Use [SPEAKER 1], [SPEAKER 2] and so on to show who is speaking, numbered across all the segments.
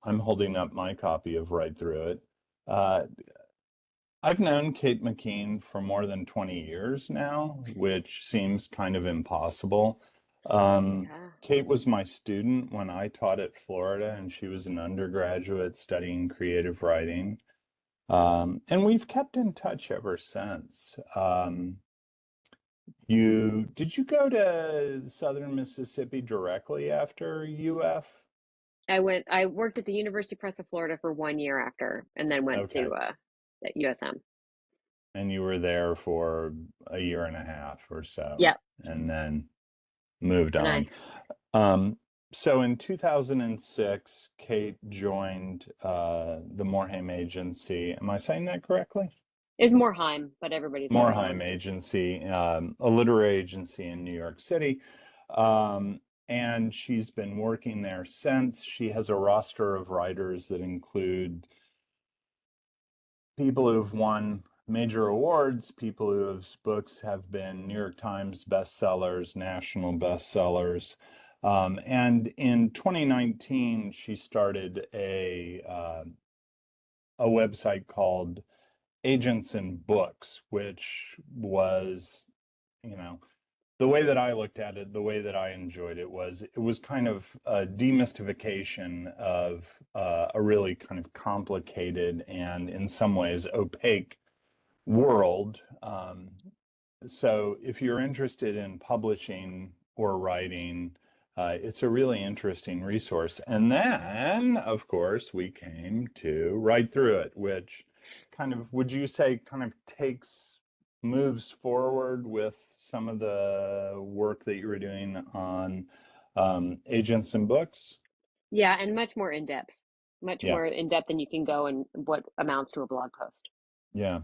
[SPEAKER 1] I'm holding up my copy of Right Through It. Uh, I've known Kate McKean for more than 20 years now, which seems kind of impossible.
[SPEAKER 2] Yeah.
[SPEAKER 1] Kate was my student when I taught at Florida, and she was an undergraduate studying creative writing. And we've kept in touch ever since. Did you go to Southern Mississippi directly after UF?
[SPEAKER 2] I worked at the University Press of Florida for 1 year after, and then went
[SPEAKER 1] Okay.
[SPEAKER 2] to at USM.
[SPEAKER 1] And you were there for a year and a half or so,
[SPEAKER 2] Yep.
[SPEAKER 1] and then moved
[SPEAKER 2] And
[SPEAKER 1] on.
[SPEAKER 2] I
[SPEAKER 1] Um, so in 2006, Kate joined the Morhaime Agency. Am I saying that correctly?
[SPEAKER 2] It's Morheim, but everybody says
[SPEAKER 1] Morhaime
[SPEAKER 2] Morheim.
[SPEAKER 1] Agency, a literary agency in New York City. Um, and she's been working there since. She has a roster of writers that include people who've won major awards, people whose books have been New York Times bestsellers, national bestsellers. And in 2019, she started a website called Agents and Books, which was, you know, the way that I looked at it, the way that I enjoyed it was kind of a demystification of a really kind of complicated and in some ways opaque world. So if you're interested in publishing or writing, it's a really interesting resource. And then, of course, we came to Right Through It, which kind of, would you say, kind of moves forward with some of the work that you were doing on agents and books?
[SPEAKER 2] Yeah, and much
[SPEAKER 1] Yeah,
[SPEAKER 2] more in depth than you can go in what amounts to a blog post.
[SPEAKER 1] yeah.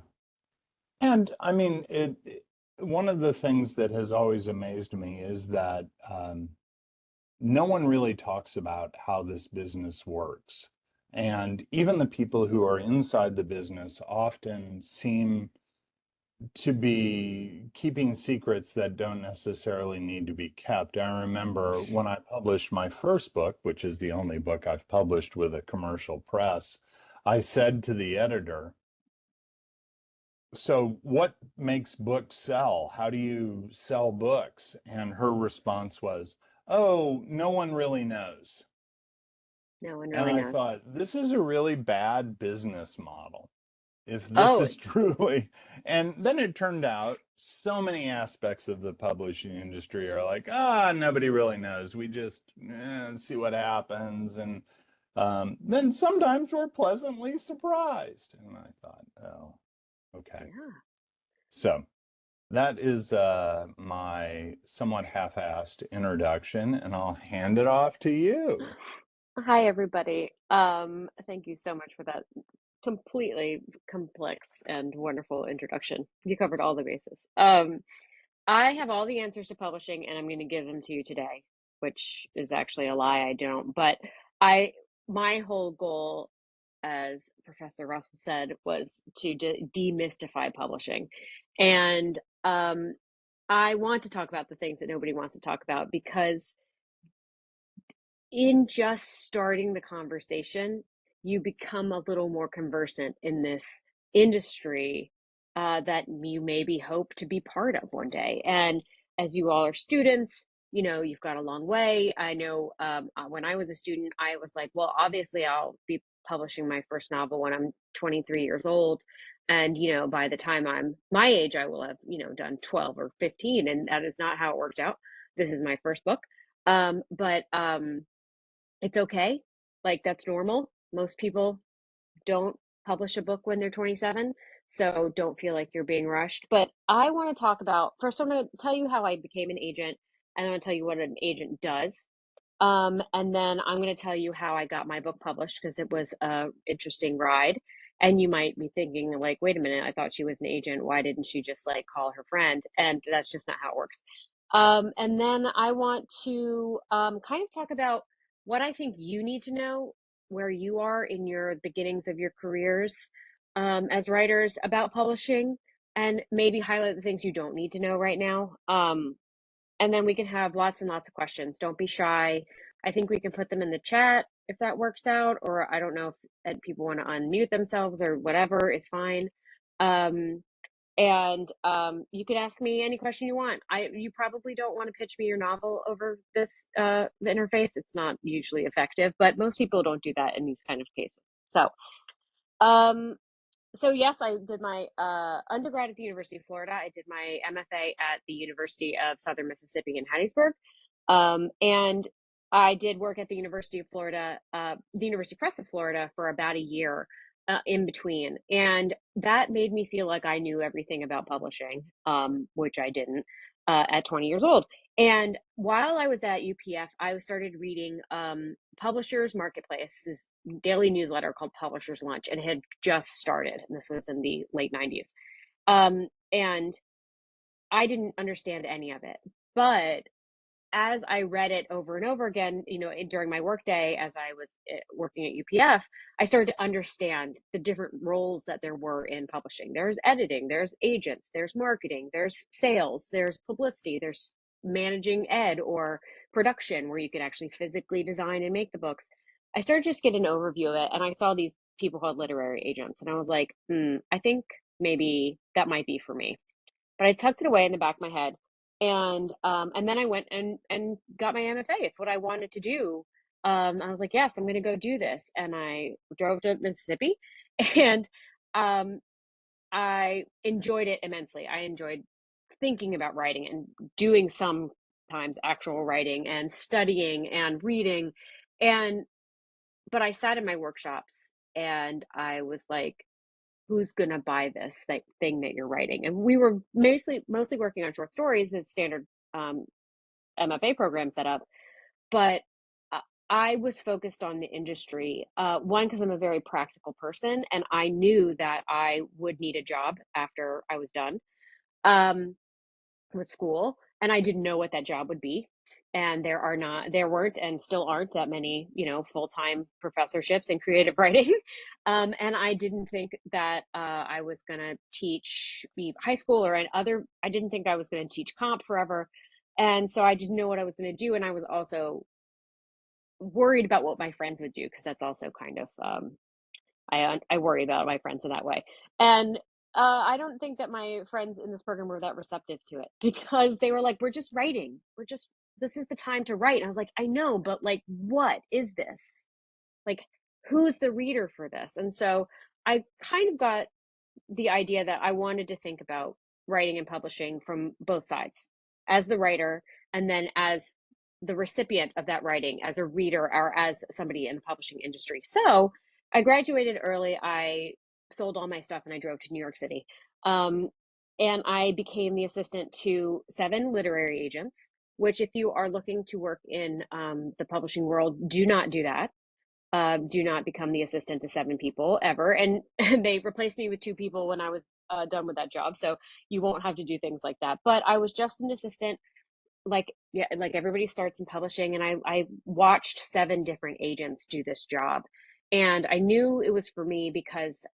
[SPEAKER 1] And I mean, one of the things that has always amazed me is that no one really talks about how this business works. And even the people who are inside the business often seem to be keeping secrets that don't necessarily need to be kept. I remember when I published my first book, which is the only book I've published with a commercial press, I said to the editor, so what makes books sell? How do you sell books? And her response was, oh, no one really knows.
[SPEAKER 2] No one
[SPEAKER 1] And
[SPEAKER 2] really
[SPEAKER 1] I
[SPEAKER 2] knows.
[SPEAKER 1] thought, this is a really bad business model. If this
[SPEAKER 2] Oh,
[SPEAKER 1] is truly, and then it turned out so many aspects of the publishing industry are like, nobody really knows. We just see what happens. And then sometimes we're pleasantly surprised. And I thought, oh, okay.
[SPEAKER 2] yeah.
[SPEAKER 1] So that is my somewhat half-assed introduction, and I'll hand it off to you.
[SPEAKER 2] Hi, everybody. Thank you so much for that completely complex and wonderful introduction. You covered all the bases. I have all the answers to publishing, and I'm going to give them to you today, which is actually a lie. I don't. But I, my whole goal, as Professor Russell said, was to demystify publishing, and I want to talk about the things that nobody wants to talk about because in just starting the conversation, you become a little more conversant in this industry that you maybe hope to be part of one day. And as you all are students, you know, you've got a long way. I know when I was a student, I was like, well, obviously, I'll be publishing my first novel when I'm 23 years old. And, you know, by the time I'm my age, I will have, you know, done 12 or 15. And that is not how it worked out. This is my first book. But it's okay. Like that's normal. Most people don't publish a book when they're 27, so don't feel like you're being rushed. But I want to talk about first, I'm going to tell you how I became an agent, and I'm going to tell you what an agent does. And then I'm going to tell you how I got my book published because it was a interesting ride. And you might be thinking, like, wait a minute, I thought she was an agent. Why didn't she just like call her friend? And that's just not how it works. And then I want to kind of talk about what I think you need to know where you are in your beginnings of your careers as writers about publishing, and maybe highlight the things you don't need to know right now. And then we can have lots and lots of questions. Don't be shy. I think we can put them in the chat. if that works out, or I don't know if people want to unmute themselves or whatever is fine. Um, and you can ask me any question you want. You probably don't want to pitch me your novel over this the interface. It's not usually effective, but most people don't do that in these kind of cases. So, um, so yes, I did my undergrad at the University of Florida. I did my MFA at the University of Southern Mississippi in Hattiesburg, and I did work at the University of Florida, the University Press of Florida, for about a year in between, and that made me feel like I knew everything about publishing, which I didn't at 20 years old. And while I was at UPF, I started reading Publishers Marketplace's daily newsletter called Publishers Lunch, and it had just started. And this was in the late 90s. And I didn't understand any of it. But as I read it over and over again, during my workday, as I was working at UPF, I started to understand the different roles that there were in publishing. There's editing, there's agents, there's marketing, there's sales, there's publicity, there's managing ed or production, where you could actually physically design and make the books. I started to just get an overview of it, and I saw these people called literary agents, and I was like, I think maybe that might be for me. But I tucked it away in the back of my head, and then I went and got my MFA. It's what I wanted to do. I was like, yes, I'm going to go do this, and I drove to Mississippi, and um, I enjoyed it immensely. I enjoyed thinking about writing and doing sometimes actual writing and studying and reading, and but I sat in my workshops and I was like, who's going to buy this thing that you're writing? And we were mostly working on short stories, the standard um, MFA program set up. But I was focused on the industry. One, because I'm a very practical person, and I knew that I would need a job after I was done with school, and I didn't know what that job would be. And there weren't, and still aren't, that many, full-time professorships in creative writing. And I didn't think that I was going to teach high school or I didn't think I was going to teach comp forever. And so I didn't know what I was going to do. And I was also worried about what my friends would do, because that's also kind of, I worry about my friends in that way. And I don't think that my friends in this program were that receptive to it, because they were like, we're just writing. This is the time to write. And I was like, I know, but like, what is this? Like, who's the reader for this? And so I kind of got the idea that I wanted to think about writing and publishing from both sides, as the writer, and then as the recipient of that writing, as a reader or as somebody in the publishing industry. So I graduated early. I sold all my stuff and I drove to New York City. Um, and I became the assistant to 7 literary agents, which, if you are looking to work in the publishing world, do not do that. Do not become the assistant to 7 people ever. And they replaced me with 2 people when I was done with that job. So you won't have to do things like that. But I was just an assistant, like, yeah, like everybody starts in publishing. And I watched 7 different agents do this job. And I knew it was for me, because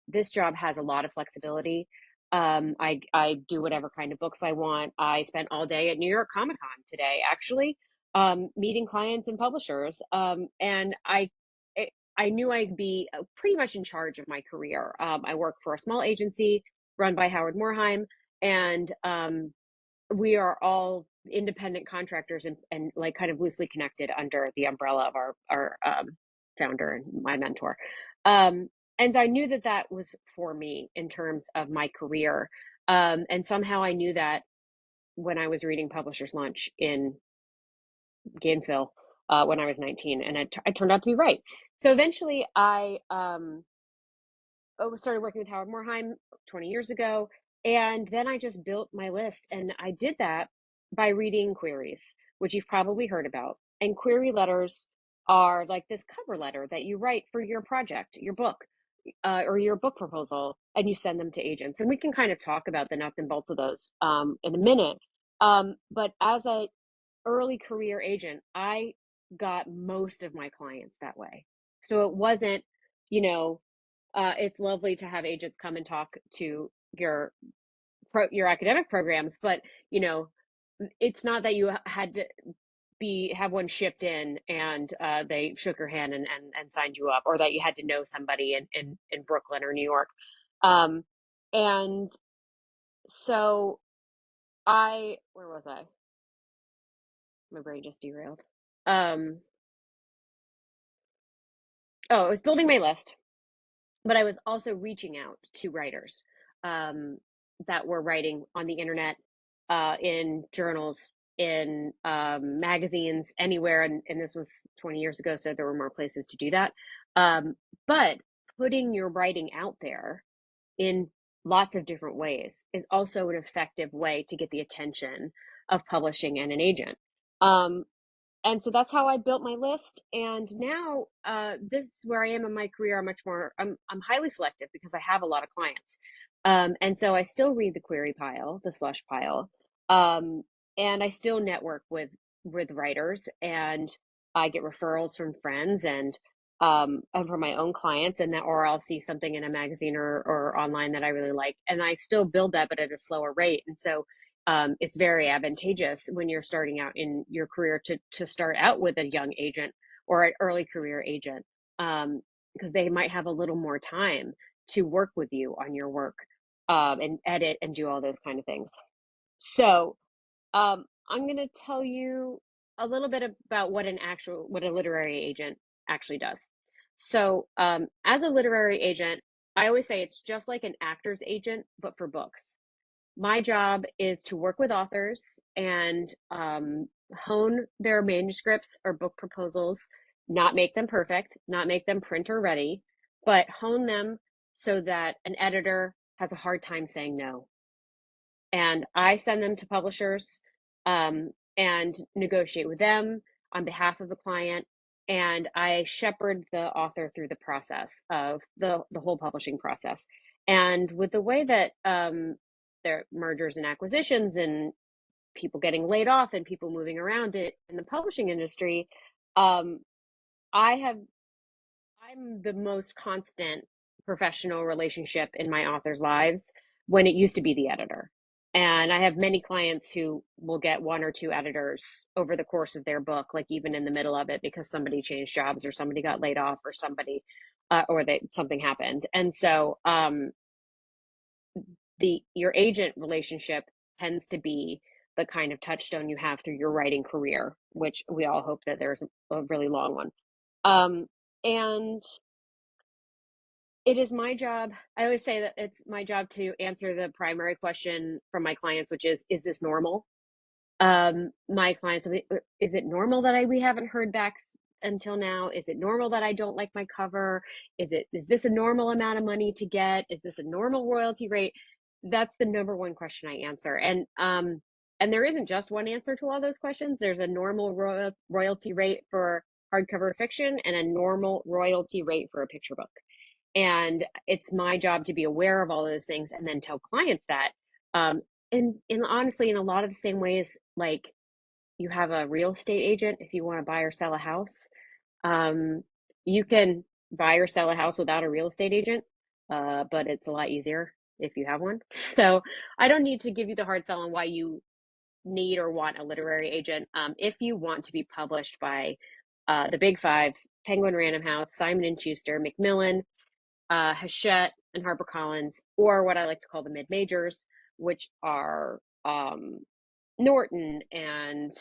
[SPEAKER 2] this job has a lot of flexibility. I do whatever kind of books I want. I spent all day at New York Comic Con today, actually, meeting clients and publishers. And I knew I'd be pretty much in charge of my career. I work for a small agency run by Howard Morheim, and we are all independent contractors, and like kind of loosely connected under the umbrella of our founder and my mentor. And I knew that that was for me in terms of my career. And somehow I knew that when I was reading Publisher's Lunch in Gainesville when I was 19, and I turned out to be right. So eventually I started working with Howard Morheim 20 years ago. And then I just built my list. And I did that by reading queries, which you've probably heard about. And query letters are like this cover letter that you write for your project, your book, or your book proposal, and you send them to agents. And we can kind of talk about the nuts and bolts of those in a minute. But as a early career agent, I got most of my clients that way. So it wasn't, you know, it's lovely to have agents come and talk to your academic programs, but it's not that you had to have one shipped in and they shook your hand and signed you up, or that you had to know somebody in Brooklyn or New York. Um, and so where was I? My brain just derailed. Um, oh, I was building my list, but I was also reaching out to writers um, that were writing on the internet, in journals, in magazines, anywhere. And this was 20 years ago, so there were more places to do that. But putting your writing out there in lots of different ways is also an effective way to get the attention of publishing and an agent. Um, and so that's how I built my list. And now this is where I am in my career. I'm highly selective because I have a lot of clients. And so I still read the query pile, the slush pile. Um, and I still network with writers, and I get referrals from friends and from my own clients, and that, or I'll see something in a magazine or online that I really like. And I still build that, but at a slower rate. And so it's very advantageous when you're starting out in your career to start out with a young agent or an early career agent, because they might have a little more time to work with you on your work, and edit and do all those kind of things. So I'm going to tell you a little bit about what a literary agent actually does. So as a literary agent, I always say it's just like an actor's agent, but for books. My job is to work with authors and hone their manuscripts or book proposals, not make them perfect, not make them printer ready, but hone them so that an editor has a hard time saying no. And I send them to publishers, and negotiate with them on behalf of the client. And I shepherd the author through the process of the whole publishing process. And with the way that there are mergers and acquisitions and people getting laid off and people moving around it in the publishing industry, um, I have I'm the most constant professional relationship in my authors' lives when it used to be the editor. And I have many clients who will get one or two editors over the course of their book, like even in the middle of it, because somebody changed jobs or somebody got laid off or something happened. And so the your agent relationship tends to be the kind of touchstone you have through your writing career, which we all hope that there's a really long one. And it is my job. I always say that it's my job to answer the primary question from my clients, which is this normal? My clients will be, is it normal that we haven't heard back until now? Is it normal that I don't like my cover? Is this a normal amount of money to get? Is this a normal royalty rate? That's the number one question I answer. And there isn't just one answer to all those questions. There's a normal royalty rate for hardcover fiction and a normal royalty rate for a picture book. And it's my job to be aware of all those things and then tell clients that. And honestly, in a lot of the same ways, like you have a real estate agent, if you want to buy or sell a house, um, you can buy or sell a house without a real estate agent, but it's a lot easier if you have one. So I don't need to give you the hard sell on why you need or want a literary agent. If you want to be published by the Big Five, Penguin Random House, Simon and Schuster, Macmillan, Hachette, and HarperCollins, or what I like to call the mid majors, which are Norton and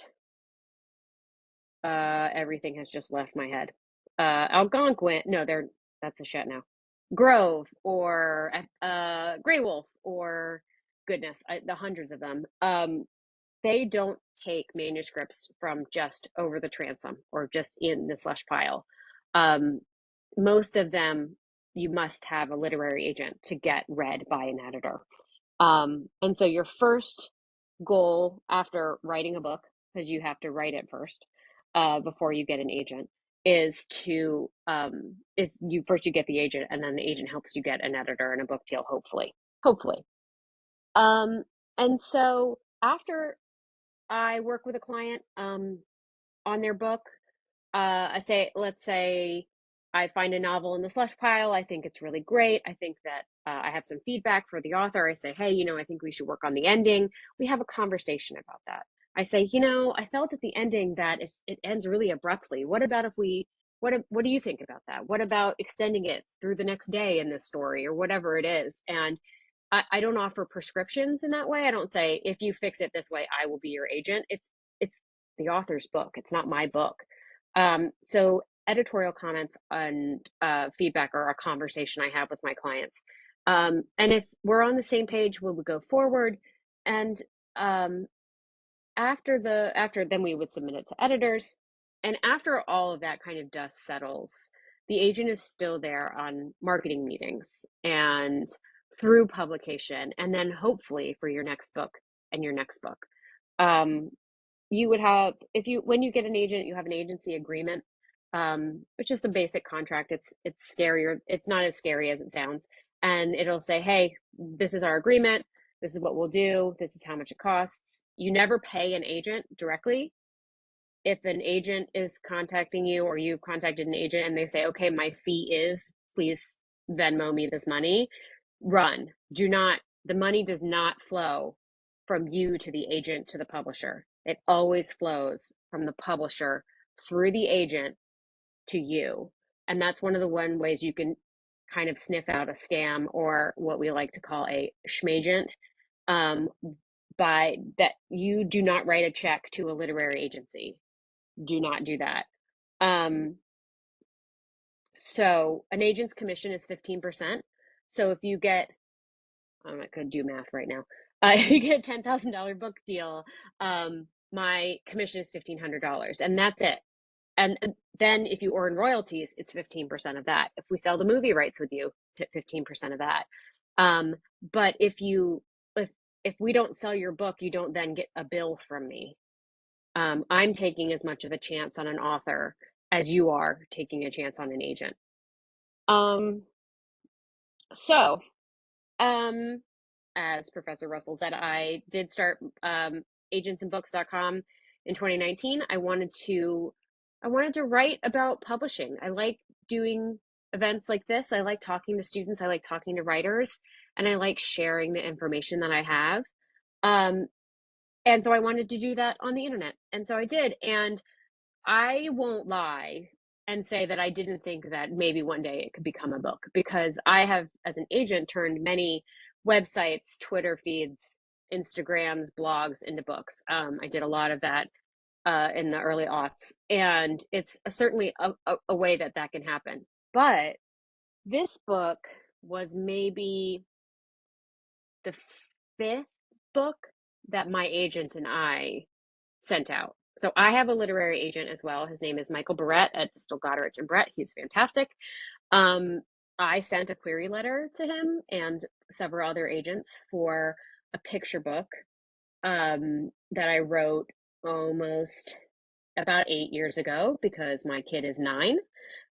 [SPEAKER 2] everything has just left my head. Algonquin, no, that's Hachette now. Grove or Grey Wolf or goodness, the hundreds of them. They don't take manuscripts from just over the transom or just in the slush pile. Most of them, you must have a literary agent to get read by an editor. And so your first goal after writing a book, because you have to write it first before you get an agent, is you get the agent, and then the agent helps you get an editor and a book deal, hopefully. Um, and so after I work with a client on their book, let's say I find a novel in the slush pile. I think it's really great. I think that I have some feedback for the author. I say, hey, I think we should work on the ending. We have a conversation about that. I say, I felt at the ending that it ends really abruptly. What about if what do you think about that? What about extending it through the next day in this story or whatever it is? And I don't offer prescriptions in that way. I don't say, if you fix it this way, I will be your agent. It's the author's book. It's not my book. So editorial comments and feedback are a conversation I have with my clients. And if we're on the same page, we would go forward. And um, after then we would submit it to editors. And after all of that kind of dust settles, the agent is still there on marketing meetings and through publication, and then hopefully for your next book and your next book. Um, you would have, if you when you get an agent, you have an agency agreement, which is a basic contract. It's scarier. It's not as scary as it sounds, and it'll say, hey, this is our agreement, this is what we'll do, this is how much it costs. You never pay an agent directly. If an agent is contacting you or you've contacted an agent and they say, okay, my fee is, please Venmo me this money, run. Do not, the money does not flow from you to the agent to the publisher. It always flows from the publisher through the agent to you. And that's one of the one ways you can kind of sniff out a scam, or what we like to call a schmagent, um, by that you do not write a check to a literary agency. Do not do that. Um, so an agent's commission is 15%. So if you get, I'm not going to do math right now. If you get a $10,000 book deal, my commission is $1,500, and that's it. And then if you earn royalties, it's 15% of that. If we sell the movie rights with you, 15% of that. Um, but if we don't sell your book, you don't then get a bill from me. I'm taking as much of a chance on an author as you are taking a chance on an agent. Um, so, um, as Professor Russell said, I did start agentsandbooks.com in 2019. I wanted to write about publishing. I like doing events like this. I like talking to students. I like talking to writers, and I like sharing the information that I have. Um, and so I wanted to do that on the internet, and so I did. And I won't lie and say that I didn't think that maybe one day it could become a book, because I have, as an agent, turned many websites, Twitter feeds, Instagrams, blogs into books. I did a lot of that in the early aughts, and it's certainly a way that that can happen. But this book was maybe the fifth book that my agent and I sent out. So I have a literary agent as well. His name is Michael Barrett at Distil Goderich and Brett. He's fantastic. Um, I sent a query letter to him and several other agents for a picture book that I wrote almost about 8 years ago, because my kid is 9.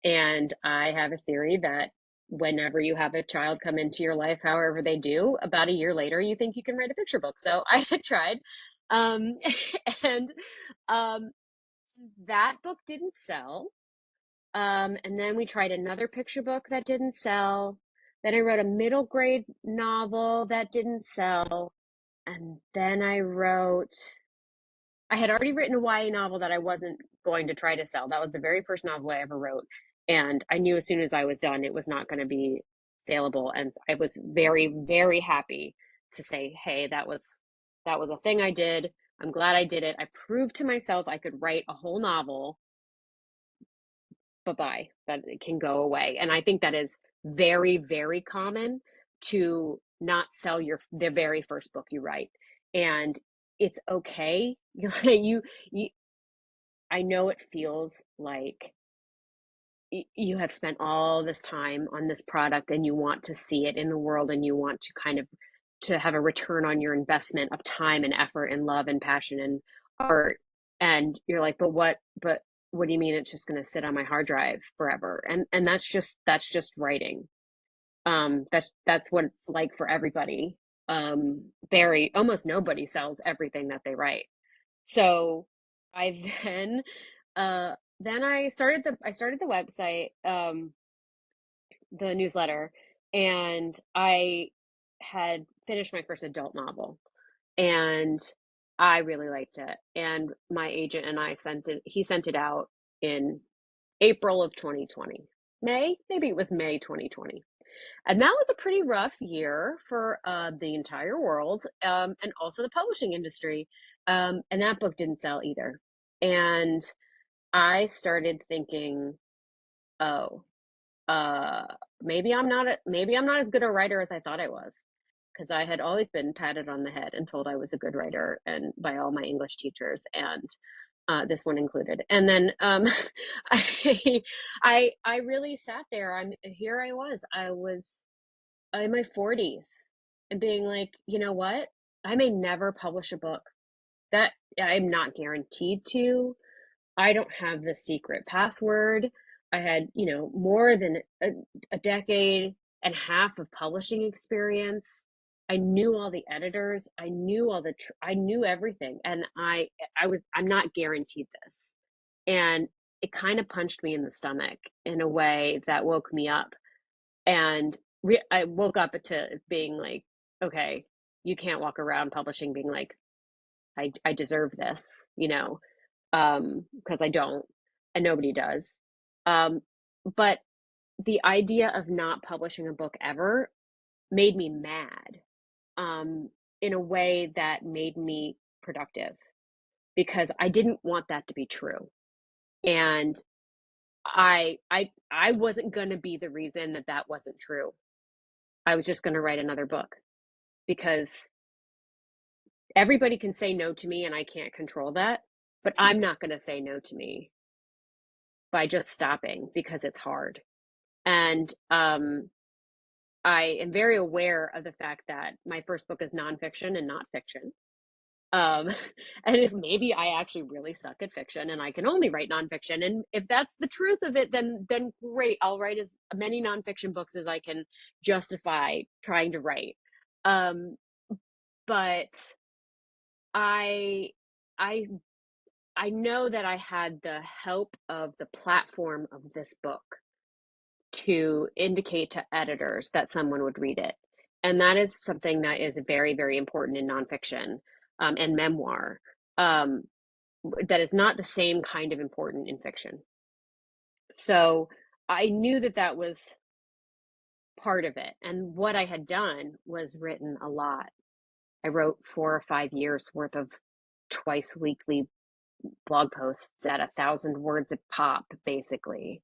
[SPEAKER 2] And I have a theory that whenever you have a child come into your life, however they do, about a year later, you think you can write a picture book. So I had tried. Um, and um, that book didn't sell. And then we tried another picture book that didn't sell. Then I wrote a middle grade novel that didn't sell. And then I had already written a YA novel that I wasn't going to try to sell. That was the very first novel I ever wrote. And I knew as soon as I was done, it was not going to be saleable. And I was very, very happy to say, hey, that was a thing I did. I'm glad I did it. I proved to myself I could write a whole novel. Bye-bye, that it can go away. And I think that is very, very common, to not sell the very first book you write. And it's okay. You I know it feels like you have spent all this time on this product and you want to see it in the world, and you want to kind of to have a return on your investment of time and effort and love and passion and art. And you're like, but what do you mean it's just going to sit on my hard drive forever? And that's just writing. That's what it's like for everybody. Very Almost nobody sells everything that they write. So I uh then I started the website, the newsletter, and I had finished my first adult novel. And I really liked it. And my agent and I he sent it out in April of 2020. Maybe it was May 2020. And that was a pretty rough year for the entire world, and also the publishing industry. And that book didn't sell either. And I started thinking, oh, uh, maybe I'm not as good a writer as I thought I was, because I had always been patted on the head and told I was a good writer, and by all my English teachers, and this one included. And then I, I really sat there. I was in my 40s and being like, you know what? I may never publish a book. That I'm not guaranteed to. I don't have the secret password. I had, more than a decade and a half of publishing experience. I knew all the editors. I knew everything. And I'm not guaranteed this. And it kind of punched me in the stomach in a way that woke me up. And I woke up to being like, okay, you can't walk around publishing being like, I deserve this, because I don't, and nobody does. Um, but the idea of not publishing a book ever made me mad, in a way that made me productive, because I didn't want that to be true. And I wasn't going to be the reason that that wasn't true. I was just going to write another book, because everybody can say no to me and I can't control that, but I'm not going to say no to me by just stopping because it's hard. And I am very aware of the fact that my first book is nonfiction and not fiction. Um, and if maybe I actually really suck at fiction and I can only write nonfiction, and if that's the truth of it, then great. I'll write as many nonfiction books as I can justify trying to write. Um, but I I I know that I had the help of the platform of this book to indicate to editors that someone would read it. And that is something that is very, very important in nonfiction, and memoir. Um, that is not the same kind of important in fiction. So I knew that that was part of it. And what I had done was written a lot. I wrote 4 or 5 years worth of twice weekly blog posts at 1,000 words a pop, basically,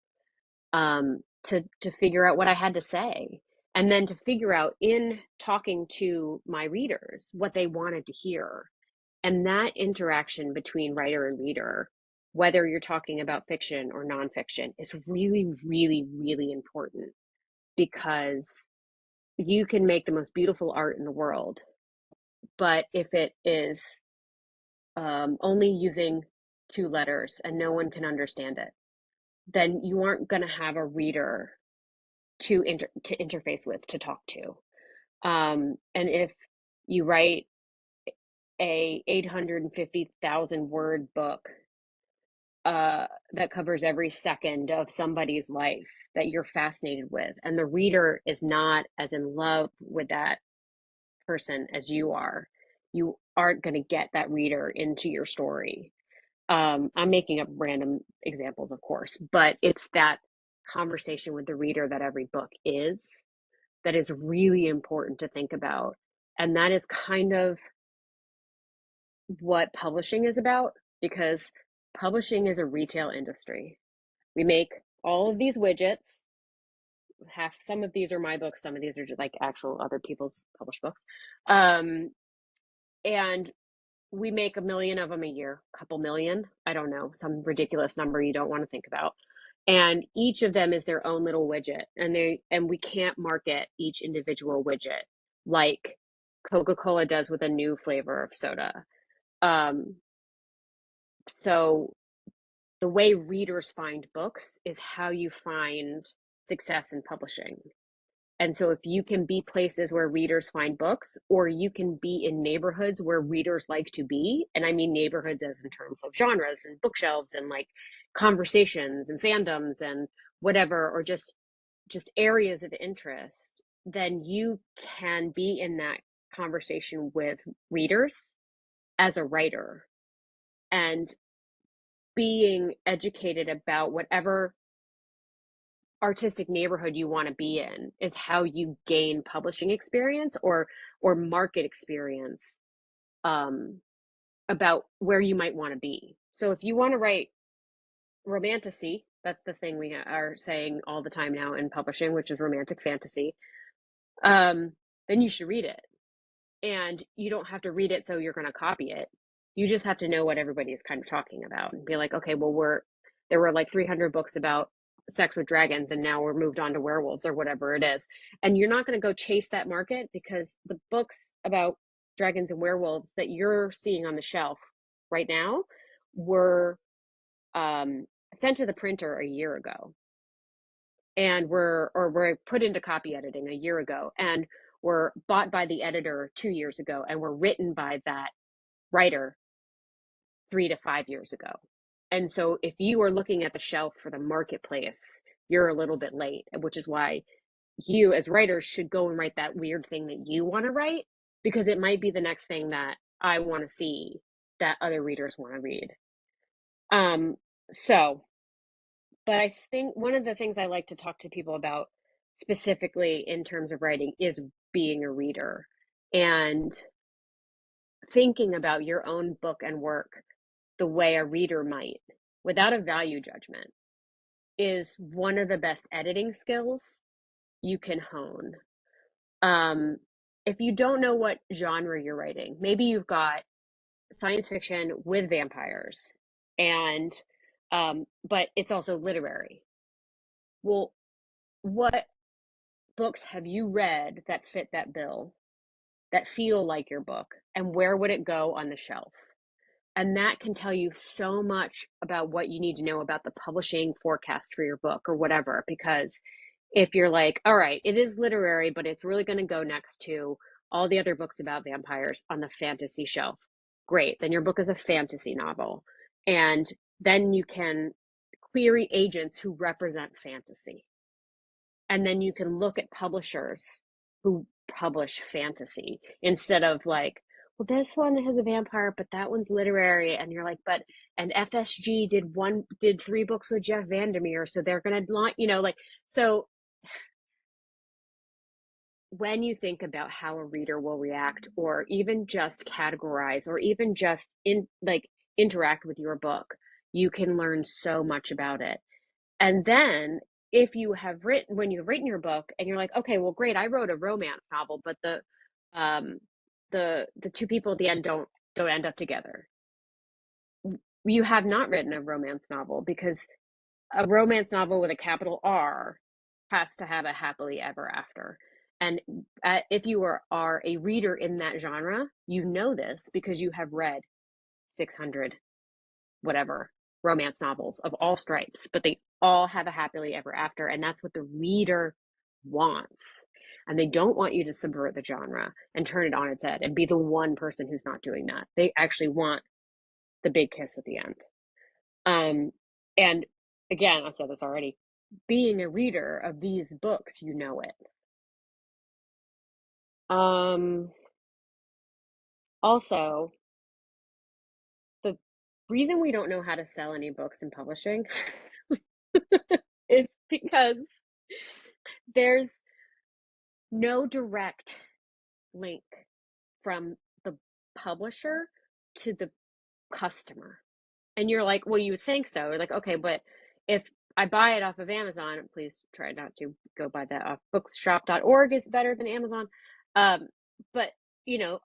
[SPEAKER 2] to figure out what I had to say, and then to figure out in talking to my readers what they wanted to hear. And that interaction between writer and reader, whether you're talking about fiction or nonfiction, is really, really, really important, because you can make the most beautiful art in the world, but if it is only using 2 letters and no one can understand it, then you aren't going to have a reader to interface with, to talk to. And if you write a 850,000 word book that covers every second of somebody's life that you're fascinated with, and the reader is not as in love with that person as you aren't going to get that reader into your story. I'm making up random examples, of course, but it's that conversation with the reader that every book is, that is really important to think about. And that is kind of what publishing is about, because publishing is a retail industry. We make all of these widgets. Some of these are my books, some of these are just like actual other people's published books. And we make 1 million of them a year, a couple million, I don't know, some ridiculous number you don't want to think about. And each of them is their own little widget, and we can't market each individual widget like Coca-Cola does with a new flavor of soda. Um, so the way readers find books is how you find success in publishing. And so if you can be places where readers find books, or you can be in neighborhoods where readers like to be, and I mean neighborhoods as in terms of genres and bookshelves and like conversations and fandoms and whatever, or just areas of interest, then you can be in that conversation with readers as a writer, and being educated about whatever artistic neighborhood you want to be in is how you gain publishing experience or market experience, um, about where you might want to be. So if you want to write romantasy, that's the thing we are saying all the time now in publishing, which is romantic fantasy, um, then you should read it. And you don't have to read it so you're going to copy it. You just have to know what everybody is kind of talking about and be like, okay, well, there were like 300 books about sex with dragons, and now we're moved on to werewolves or whatever it is. And you're not going to go chase that market, because the books about dragons and werewolves that you're seeing on the shelf right now were, um, sent to the printer a year ago, and were put into copy editing a year ago, and were bought by the editor 2 years ago, and were written by that writer 3 to 5 years ago. And so if you are looking at the shelf for the marketplace, you're a little bit late, which is why you as writers should go and write that weird thing that you want to write, because it might be the next thing that I want to see that other readers want to read. Um, so, but I think one of the things I like to talk to people about specifically in terms of writing is being a reader, and thinking about your own book and work the way a reader might, without a value judgment, is one of the best editing skills you can hone. Um, if you don't know what genre you're writing, maybe you've got science fiction with vampires, and but it's also literary. Well, what books have you read that fit that bill, that feel like your book, and where would it go on the shelf? And that can tell you so much about what you need to know about the publishing forecast for your book or whatever. Because if you're like, all right, it is literary, but it's really going to go next to all the other books about vampires on the fantasy shelf, great. Then your book is a fantasy novel. And then you can query agents who represent fantasy. And then you can look at publishers who publish fantasy instead of like, well, this one has a vampire, but that one's literary. And you're like, but and FSG did 3 books with Jeff Vandermeer, so they're gonna like. So when you think about how a reader will react, or even just categorize, or even just interact with your book, you can learn so much about it. And then if you have written when you've written your book and you're like, okay, well, great, I wrote a romance novel, but um the two people at the end don't end up together. You have not written a romance novel, because a romance novel with a capital R has to have a happily ever after. And if you are a reader in that genre, you know this because you have read 600 whatever romance novels of all stripes, but they all have a happily ever after, and that's what the reader wants. And they don't want you to subvert the genre and turn it on its head and be the one person who's not doing that. They actually want the big kiss at the end. And again, I've said this already, being a reader of these books, you know it. Um, Also, the reason we don't know how to sell any books in publishing is because there's no direct link from the publisher to the customer. And you're like, well, you would think so. You're like, okay, but if I buy it off of Amazon, please try not to go buy that off. Bookshop.org is better than Amazon. But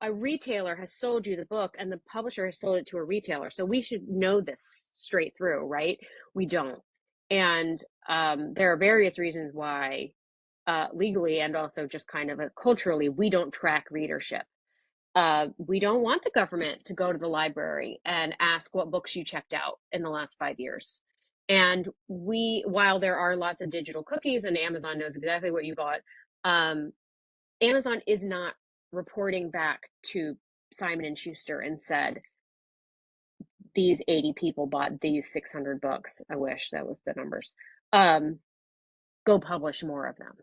[SPEAKER 2] a retailer has sold you the book, and the publisher has sold it to a retailer. So we should know this straight through, right? We don't. And there are various reasons why, legally and also just kind of culturally, we don't track readership. We don't want the government to go to the library and ask what books you checked out in the last 5 years. And while there are lots of digital cookies and Amazon knows exactly what you bought, um, Amazon is not reporting back to Simon and Schuster and said, these 80 people bought these 600 books. I wish that was the numbers. Go publish more of them.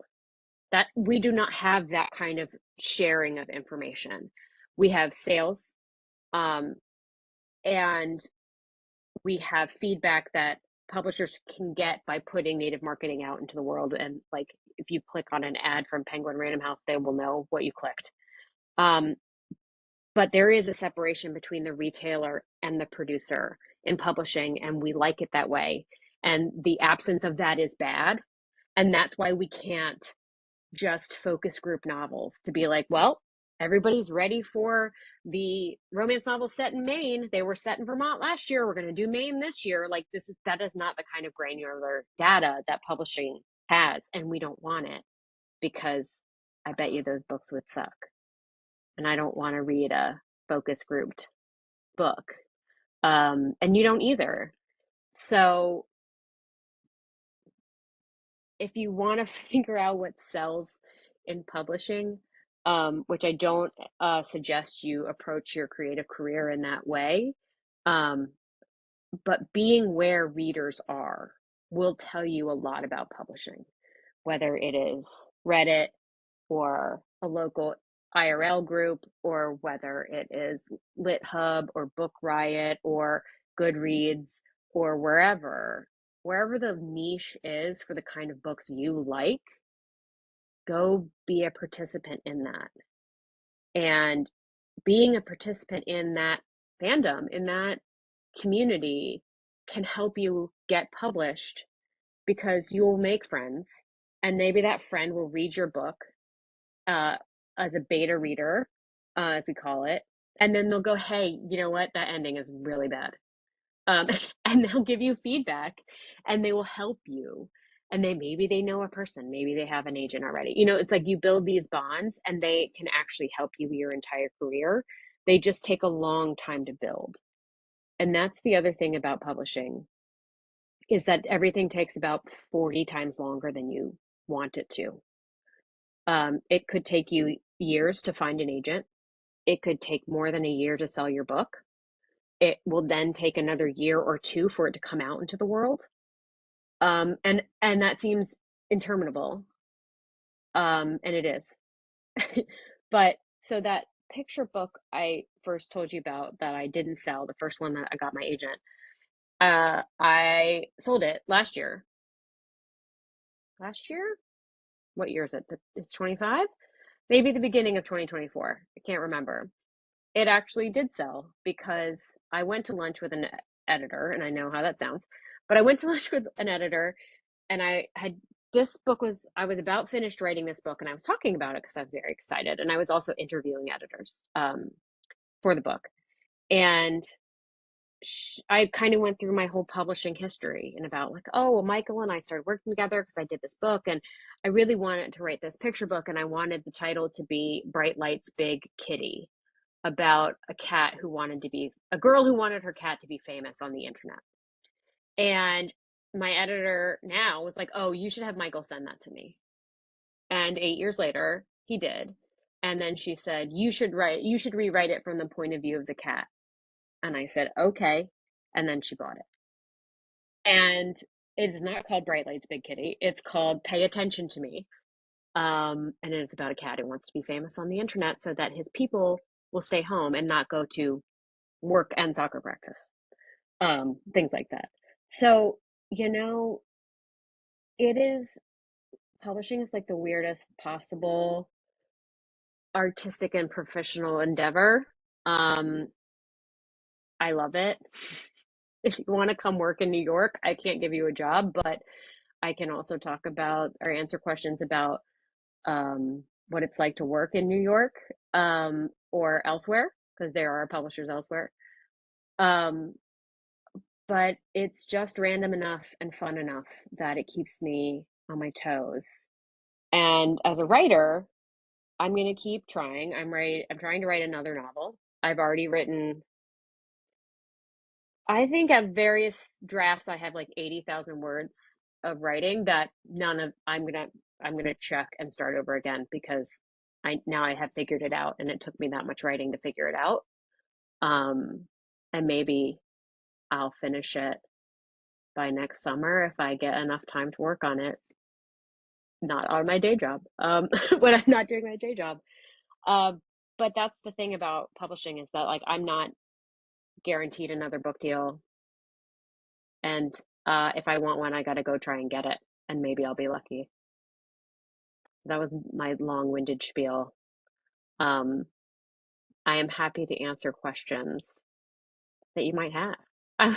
[SPEAKER 2] That we do not have that kind of sharing of information. We have sales Um, and we have feedback that publishers can get by putting native marketing out into the world. And like, if you click on an ad from Penguin Random House, they will know what you clicked. Um, but there is a separation between the retailer and the producer in publishing, and we like it that way. And the absence of that is bad. And that's why we can't just focus group novels to be like, well, everybody's ready for the romance novels set in Maine. They were set in Vermont last year. We're going to do Maine this year. Like that is not the kind of granular data that publishing has, and we don't want it because I bet you those books would suck. And I don't want to read a focus grouped book. And you don't either. So if you want to figure out what sells in publishing, which I don't suggest you approach your creative career in that way, um, but being where readers are will tell you a lot about publishing, whether it is Reddit or a local IRL group, or whether it is LitHub or Book Riot or Goodreads or wherever the niche is for the kind of books you like, go be a participant in that. And being a participant in that fandom, in that community, can help you get published because you'll make friends, and maybe that friend will read your book uh, as a beta reader, as we call it, and then they'll go, "Hey, you know what? That ending is really bad," um, and they'll give you feedback, and they will help you. And maybe they know a person, maybe they have an agent already. It's like you build these bonds, and they can actually help you your entire career. They just take a long time to build, and that's the other thing about publishing is that everything takes about 40 times longer than you want it to. It could take you years to find an agent. It could take more than a year to sell your book. It will then take another year or two for it to come out into the world. And that seems interminable. And it is. But so that picture book I first told you about that I didn't sell, the first one that I got my agent, I sold it last year. Last year? What year is it? It's 25? Maybe the beginning of 2024. I can't remember. It actually did sell because I went to lunch with an editor, and I know how that sounds, but I went to lunch with an editor, and I was about finished writing this book, and I was talking about it because I was very excited, and I was also interviewing editors for the book, and I kind of went through my whole publishing history and about like, oh, well, Michael and I started working together because I did this book, and I really wanted to write this picture book, and I wanted the title to be Bright Lights, Big Kitty, about a girl who wanted her cat to be famous on the internet. And my editor now was like, oh, you should have Michael send that to me. And 8 years later, he did. And then she said, you should rewrite it from the point of view of the cat. And I said, okay. And then she bought it. And it is not called Bright Lights Big Kitty. It's called Pay Attention to Me. And it's about a cat who wants to be famous on the internet so that his people will stay home and not go to work and soccer practice, things like that. So, you know, it is publishing is like the weirdest possible artistic and professional endeavor. Um, I love it. If you want to come work in New York, I can't give you a job, but I can also talk about or answer questions about what it's like to work in New York or elsewhere, because there are publishers elsewhere. Um, but it's just random enough and fun enough that it keeps me on my toes. And as a writer, I'm going to keep trying. I'm trying to write another novel. I've already written, I think at various drafts I have like 80,000 words of writing that none of I'm going to check and start over again because I have figured it out, and it took me that much writing to figure it out. Um and maybe I'll finish it by next summer if I get enough time to work on it, not on my day job, when I'm not doing my day job. Um, but that's the thing about publishing is that like I'm not guaranteed another book deal. And if I want one, I got to go try and get it, and maybe I'll be lucky. That was my long-winded spiel. Um, I am happy to answer questions that you might have. I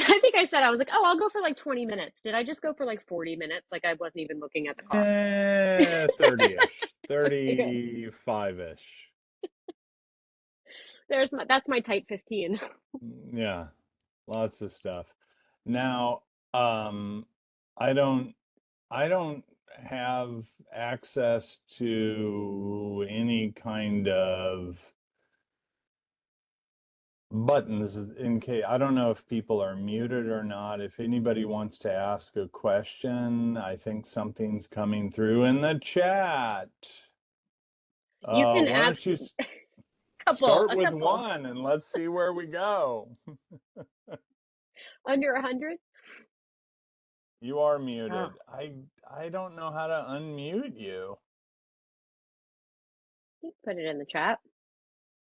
[SPEAKER 2] think I said I was like, oh, I'll go for like 20 minutes. Did I just go for like 40 minutes? Like I wasn't even looking at the clock.
[SPEAKER 1] 30-ish,
[SPEAKER 2] Okay, good.
[SPEAKER 1] 35-ish.
[SPEAKER 2] That's my type 15.
[SPEAKER 1] Yeah, lots of stuff. Now, I don't I don't have access to any kind of buttons in case. I don't know if people are muted or not. If anybody wants to ask a question, I think something's coming through in the chat.
[SPEAKER 2] You can
[SPEAKER 1] Why
[SPEAKER 2] ask
[SPEAKER 1] don't you
[SPEAKER 2] a
[SPEAKER 1] start with
[SPEAKER 2] couple
[SPEAKER 1] one and let's see where we go.
[SPEAKER 2] under 100.
[SPEAKER 1] You are
[SPEAKER 2] Oh,
[SPEAKER 1] muted. I don't know how to unmute you.
[SPEAKER 2] you can put it in the chat.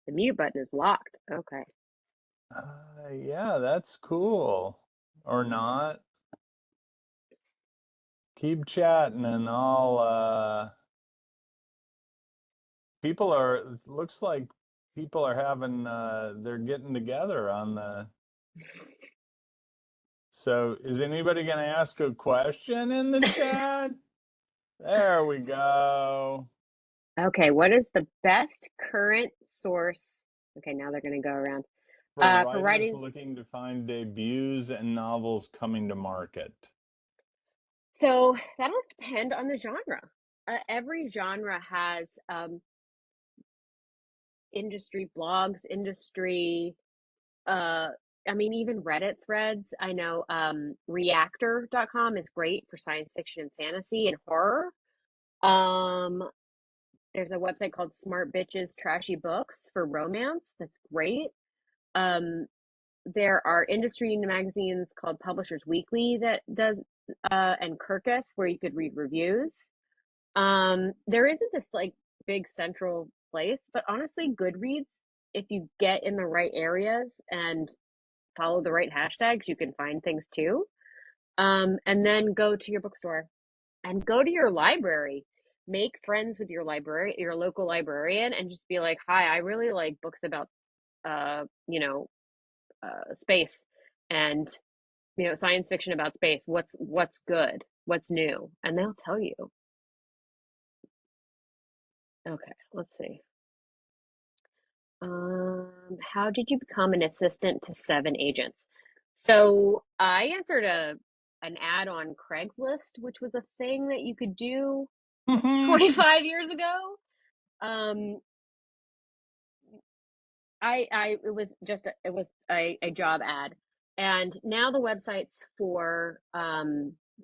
[SPEAKER 2] The mute button is locked. Okay.
[SPEAKER 1] Yeah, that's cool. Or not. Keep chatting and people are, looks like people are having, they're getting together on the, so is anybody going to ask a question in the chat? There we go.
[SPEAKER 2] Okay, what is the best current source? Okay, now they're going to go around.
[SPEAKER 1] For
[SPEAKER 2] For
[SPEAKER 1] writers
[SPEAKER 2] writing,
[SPEAKER 1] looking to find debuts and novels coming to market.
[SPEAKER 2] so that'll depend on the genre. Every genre has industry blogs, industry, uh, I mean, even Reddit threads. I know reactor.com is great for science fiction and fantasy and horror. Um, there's a website called Smart Bitches Trashy Books for romance. That's great. Um, there are industry magazines called Publishers Weekly that does and Kirkus where you could read reviews. There isn't this like big central place, but honestly, Goodreads, if you get in the right areas and follow the right hashtags, you can find things too. And then go to your bookstore and go to your library. Make friends with your library, your local librarian, and just be like, "Hi, I really like books about, uh, you know, space and science fiction about space. What's good? What's new?" And they'll tell you. Okay, let's see. How did you become an assistant to seven agents? So I answered an ad on Craigslist, which was a thing that you could do 25 years ago. Um, I it was just it was a job ad, and now the websites for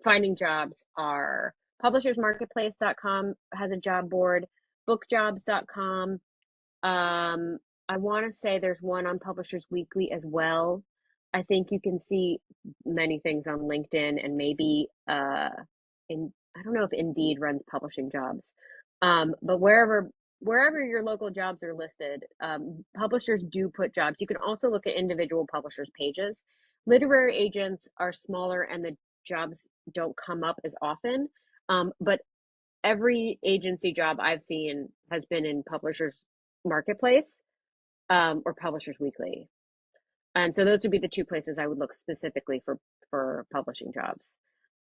[SPEAKER 2] finding jobs are publishersmarketplace.com has a job board, bookjobs.com. I want to say there's one on Publishers Weekly as well. I think you can see many things on LinkedIn and maybe in I don't know if Indeed runs publishing jobs. But wherever your local jobs are listed, publishers do put jobs. You can also look at individual publishers' pages. Literary agents are smaller and the jobs don't come up as often. But every agency job I've seen has been in Publishers Marketplace or Publishers Weekly. And so those would be the two places I would look specifically for publishing jobs.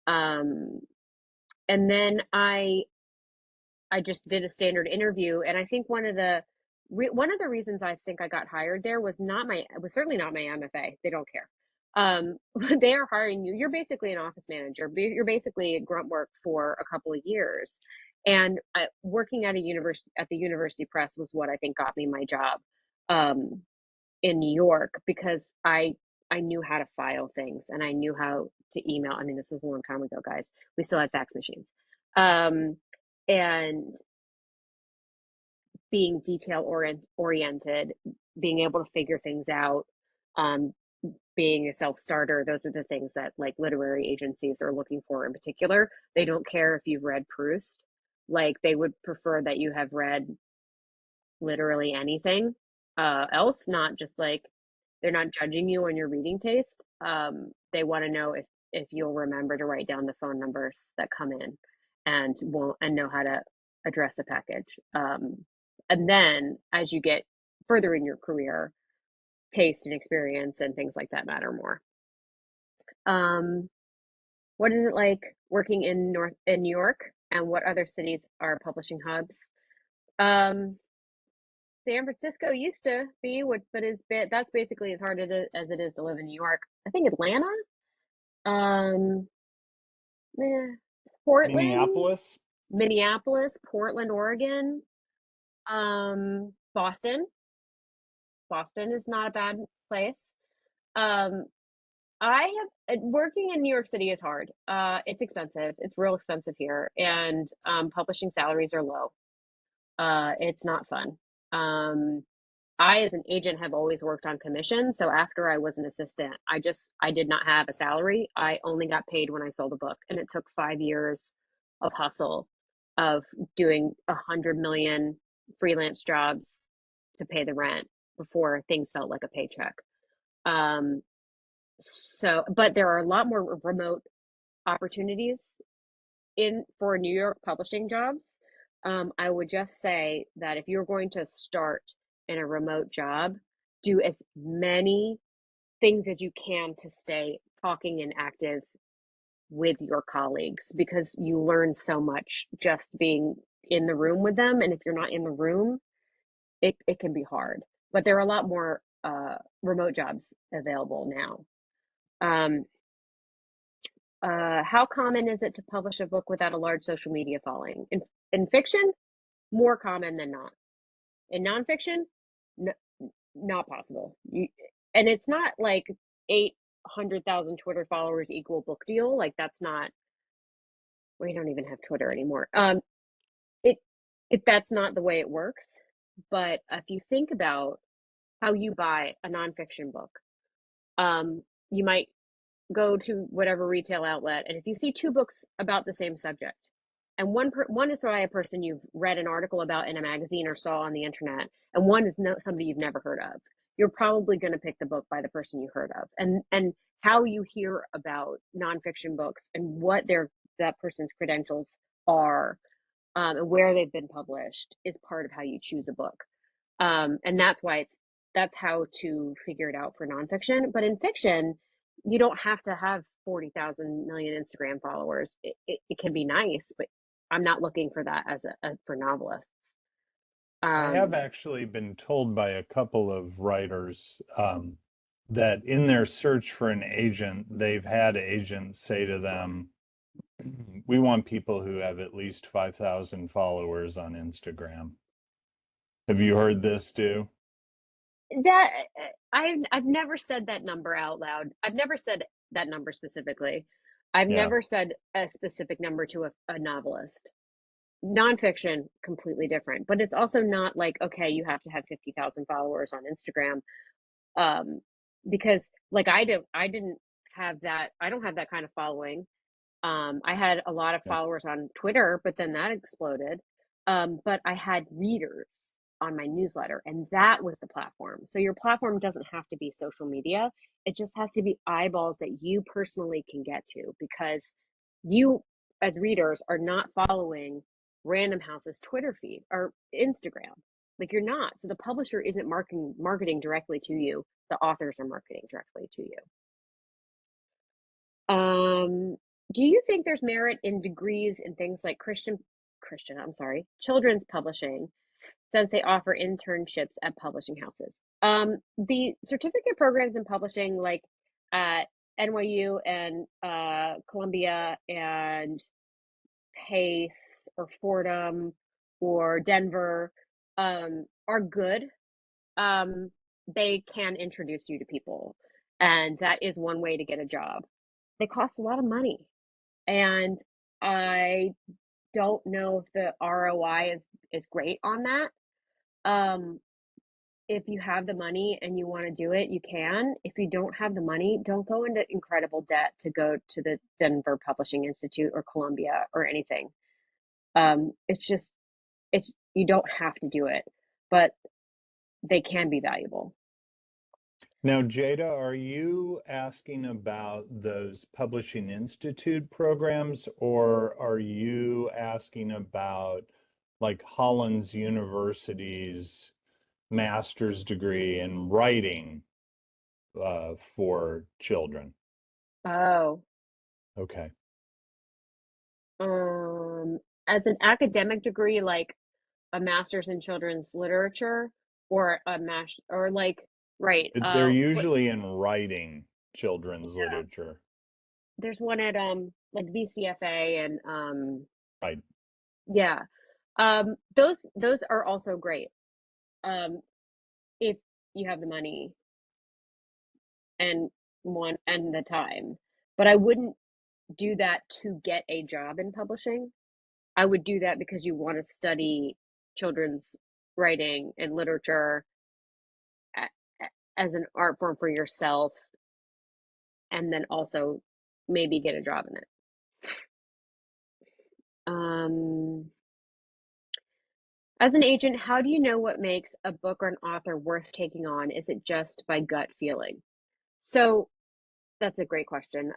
[SPEAKER 2] Um, and then I just did a standard interview, and I think one of the reasons I think I got hired there was not my it was certainly not my MFA. They don't care. They are hiring you. You're basically an office manager. You're basically grunt work for a couple of years, and working at the university press was what I think got me my job um, in New York because I knew how to file things and I knew how to email. I mean, this was a long time ago, guys. We still had fax machines. Um, and being oriented, being able to figure things out, um, being a self-starter, those are the things that like literary agencies are looking for in particular. They don't care if you've read Proust. Like they would prefer that you have read literally anything else, not just like They're not judging you on your reading taste. They want to know if you'll remember to write down the phone numbers that come in and know how to address a package. And then as you get further in your career, taste and experience and things like that matter more. Um, what is it like working in New York, and what other cities are publishing hubs? Um, San Francisco used to be, but that's basically as hard as it is to live in New York. I think Atlanta, um, eh, Portland,
[SPEAKER 1] Minneapolis.
[SPEAKER 2] Minneapolis, Portland, Oregon, Boston. Boston is not a bad place. Um, I have working in New York City is hard. It's expensive. It's real expensive here, and publishing salaries are low. It's not fun. Um, I, as an agent, have always worked on commission. So after I was an assistant, I did not have a salary. I only got paid when I sold a book, and it took 5 years of hustle, of doing 100 million freelance jobs to pay the rent before things felt like a paycheck. Um, but there are a lot more remote opportunities in for New York publishing jobs. I would just say that if you're going to start in a remote job, do as many things as you can to stay talking and active with your colleagues, because you learn so much just being in the room with them. And if you're not in the room, it can be hard. But there are a lot more remote jobs available now. Um, how common is it to publish a book without a large social media following? In fiction, more common than not. In nonfiction, n not possible. And it's not like 800,000 Twitter followers equal book deal. Like that's not. We don't even have Twitter anymore. It if that's not the way it works. But if you think about how you buy a nonfiction book, you might go to whatever retail outlet, and if you see two books about the same subject, and one is by a person you've read an article about in a magazine or saw on the internet, and one is somebody you've never heard of, you're probably going to pick the book by the person you heard of. And how you hear about nonfiction books and what that person's credentials are, and where they've been published is part of how you choose a book. And that's how to figure it out for nonfiction. But in fiction, you don't have to have 40,000 million Instagram followers. It can be nice, but I'm not looking for that for novelists.
[SPEAKER 1] I have
[SPEAKER 2] Um,
[SPEAKER 1] actually been told by a couple of writers that in their search for an agent, they've had agents say to them, we want people who have at least 5,000 followers on Instagram. Have you heard this too?
[SPEAKER 2] that I've never said that number out loud. I've never said that number specifically. I've
[SPEAKER 1] Yeah.
[SPEAKER 2] never said a specific number to a novelist. Nonfiction, completely different, but it's also not like, okay, you have to have 50,000 followers on Instagram. Um, because like I didn't have that. I don't have that kind of following. I had a lot of
[SPEAKER 1] Yeah.
[SPEAKER 2] followers on Twitter, but then that exploded. But I had readers on my newsletter, and that was the platform. So your platform doesn't have to be social media. It just has to be eyeballs that you personally can get to, because you, as readers, are not following Random House's Twitter feed or Instagram. Like you're not. So the publisher isn't marketing directly to you. The authors are marketing directly to you. Do you think there's merit in degrees in things like I'm sorry, children's publishing, since they offer internships at publishing houses? The certificate programs in publishing, like at NYU and Columbia and Pace or Fordham or Denver, are good. Um, they can introduce you to people, and that is one way to get a job. They cost a lot of money, and I don't know if the ROI is great on that. Um, if you have the money and you want to do it, you can. If you don't have the money, don't go into incredible debt to go to the Denver Publishing Institute or Columbia or anything. It's just it's you don't have to do it, but they can be valuable.
[SPEAKER 1] Now, Jada, are you asking about those Publishing Institute programs, or are you asking about like Hollins University's master's degree in writing for children?
[SPEAKER 2] Oh,
[SPEAKER 1] Okay.
[SPEAKER 2] um, as an academic degree, like a master's in children's literature or a master or like right.
[SPEAKER 1] They're
[SPEAKER 2] What
[SPEAKER 1] usually in writing children's literature.
[SPEAKER 2] there's one at like VCFA and
[SPEAKER 1] Right.
[SPEAKER 2] yeah. Those are also great. Um if you have the money and one and the time. But I wouldn't do that to get a job in publishing. I would do that because you want to study children's writing and literature as an art form for yourself and then also maybe get a job in it. Um, as an agent, how do you know what makes a book or an author worth taking on? Is it just by gut feeling? So that's a great question.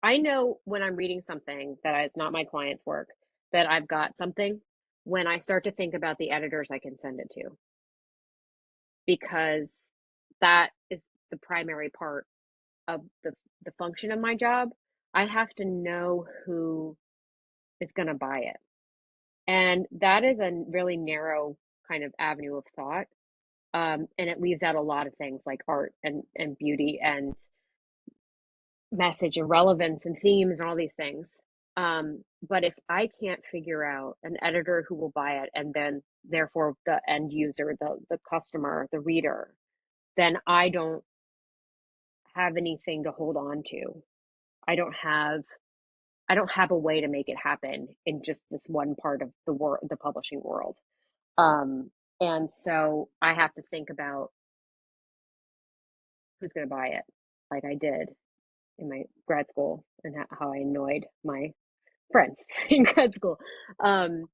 [SPEAKER 2] I know when I'm reading something that is not my client's work that I've got something when I start to think about the editors I can send it to, because that is the primary part of the function of my job. I have to know who is going to buy it. And that is a really narrow kind of avenue of thought. And it leaves out a lot of things like art and beauty and message and relevance and themes and all these things. But if I can't figure out an editor who will buy it and then therefore the end user, the customer, the reader, then I don't have anything to hold on to. I don't have I don't have a way to make it happen in just this one part of the publishing world. Um, and so I have to think about who's going to buy it, like I did in my grad school, and how I annoyed my friends in grad school. Um,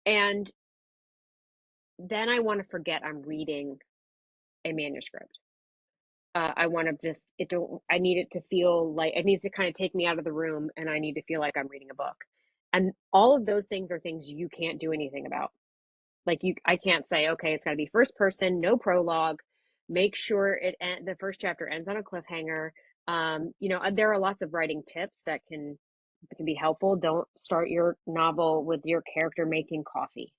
[SPEAKER 2] and then I want to forget I'm reading a manuscript. I want to just it don't I need it to feel like it needs to kind of take me out of the room, and I need to feel like I'm reading a book. And all of those things are things you can't do anything about. Like I can't say, okay, it's got to be first person, no prologue. Make sure the first chapter ends on a cliffhanger. There are lots of writing tips that can be helpful. Don't start your novel with your character making coffee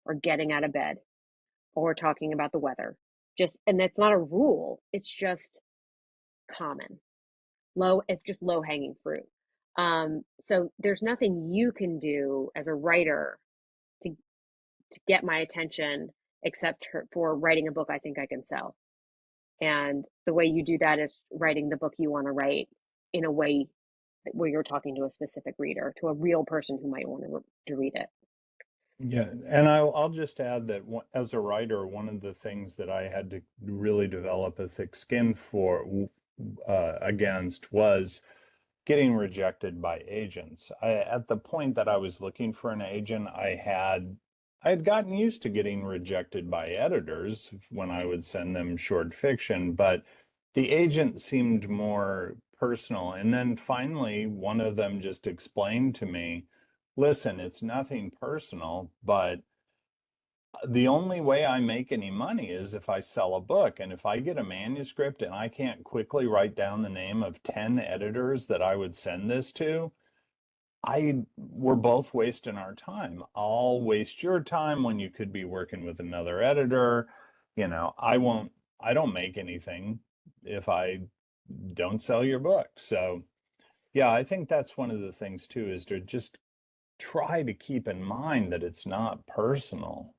[SPEAKER 2] or getting out of bed or talking about the weather. And that's not a rule. It's just common. It's just low hanging fruit. So there's nothing you can do as a writer to get my attention except for writing a book I think I can sell. And the way you do that is writing the book you want to write in a way where you're talking to a specific reader, to a real person who might want to read it.
[SPEAKER 1] Yeah, and I'll just add that as a writer, one of the things that I had to really develop a thick skin for against was getting rejected by agents. At the point that I was looking for an agent, I had gotten used to getting rejected by editors when I would send them short fiction, but the agent seemed more personal. And then finally, one of them just explained to me, listen, it's nothing personal, but the only way I make any money is if I sell a book. And if I get a manuscript and I can't quickly write down the name of 10 editors that I would send this to, we're both wasting our time. I'll waste your time when you could be working with another editor. I don't make anything if I don't sell your book. So, yeah, I think that's one of the things too, is to just try to keep in mind that it's not personal.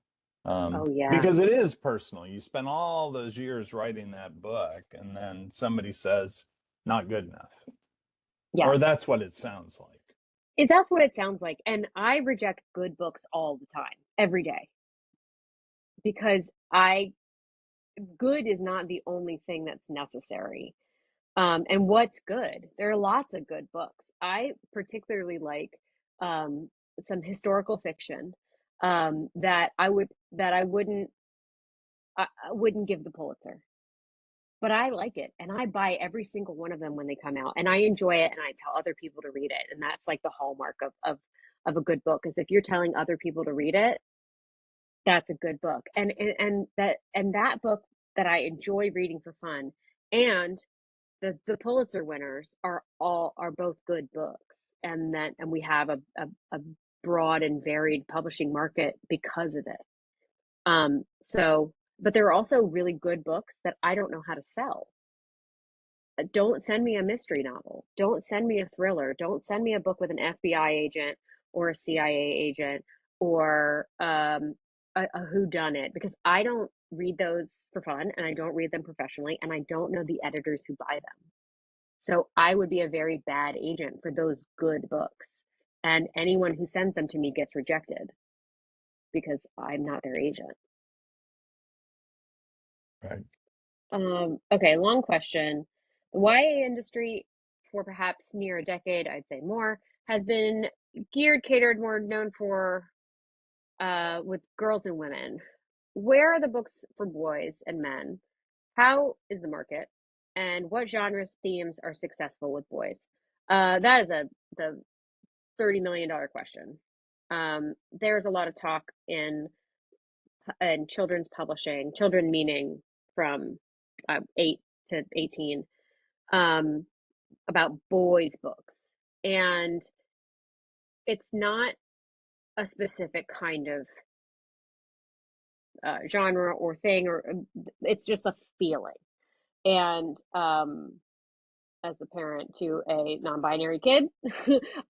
[SPEAKER 2] Oh yeah.
[SPEAKER 1] Because it is personal. You spend all those years writing that book, and then somebody says, not good enough.
[SPEAKER 2] Yeah.
[SPEAKER 1] Or that's what it sounds like.
[SPEAKER 2] That's what it sounds like. And I reject good books all the time, every day, because I good is not the only thing that's necessary. And what's good? There are lots of good books. I particularly like um, some historical fiction that I wouldn't I wouldn't give the Pulitzer, but I like it, and I buy every single one of them when they come out, and I enjoy it, and I tell other people to read it, and that's like the hallmark of a good book is if you're telling other people to read it, that's a good book. And that book that I enjoy reading for fun, and the Pulitzer winners are both good books, and we have a broad and varied publishing market because of it. So, but there are also really good books that I don't know how to sell. Don't send me a mystery novel. Don't send me a thriller. Don't send me a book with an FBI agent or a CIA agent or a whodunit, because I don't read those for fun and I don't read them professionally and I don't know the editors who buy them. So I would be a very bad agent for those good books. And anyone who sends them to me gets rejected because I'm not their agent.
[SPEAKER 1] Right.
[SPEAKER 2] Okay, long question. The YA industry, for perhaps near a decade, I'd say more, has been catered, more known for with girls and women. Where are the books for boys and men? How is the market? And what genres themes are successful with boys? That is the $30 million question. There's a lot of talk in children's publishing, children meaning from 8 to 18, um, about boys' books. And it's not a specific kind of genre or thing, or it's just a feeling. And as the parent to a non-binary kid,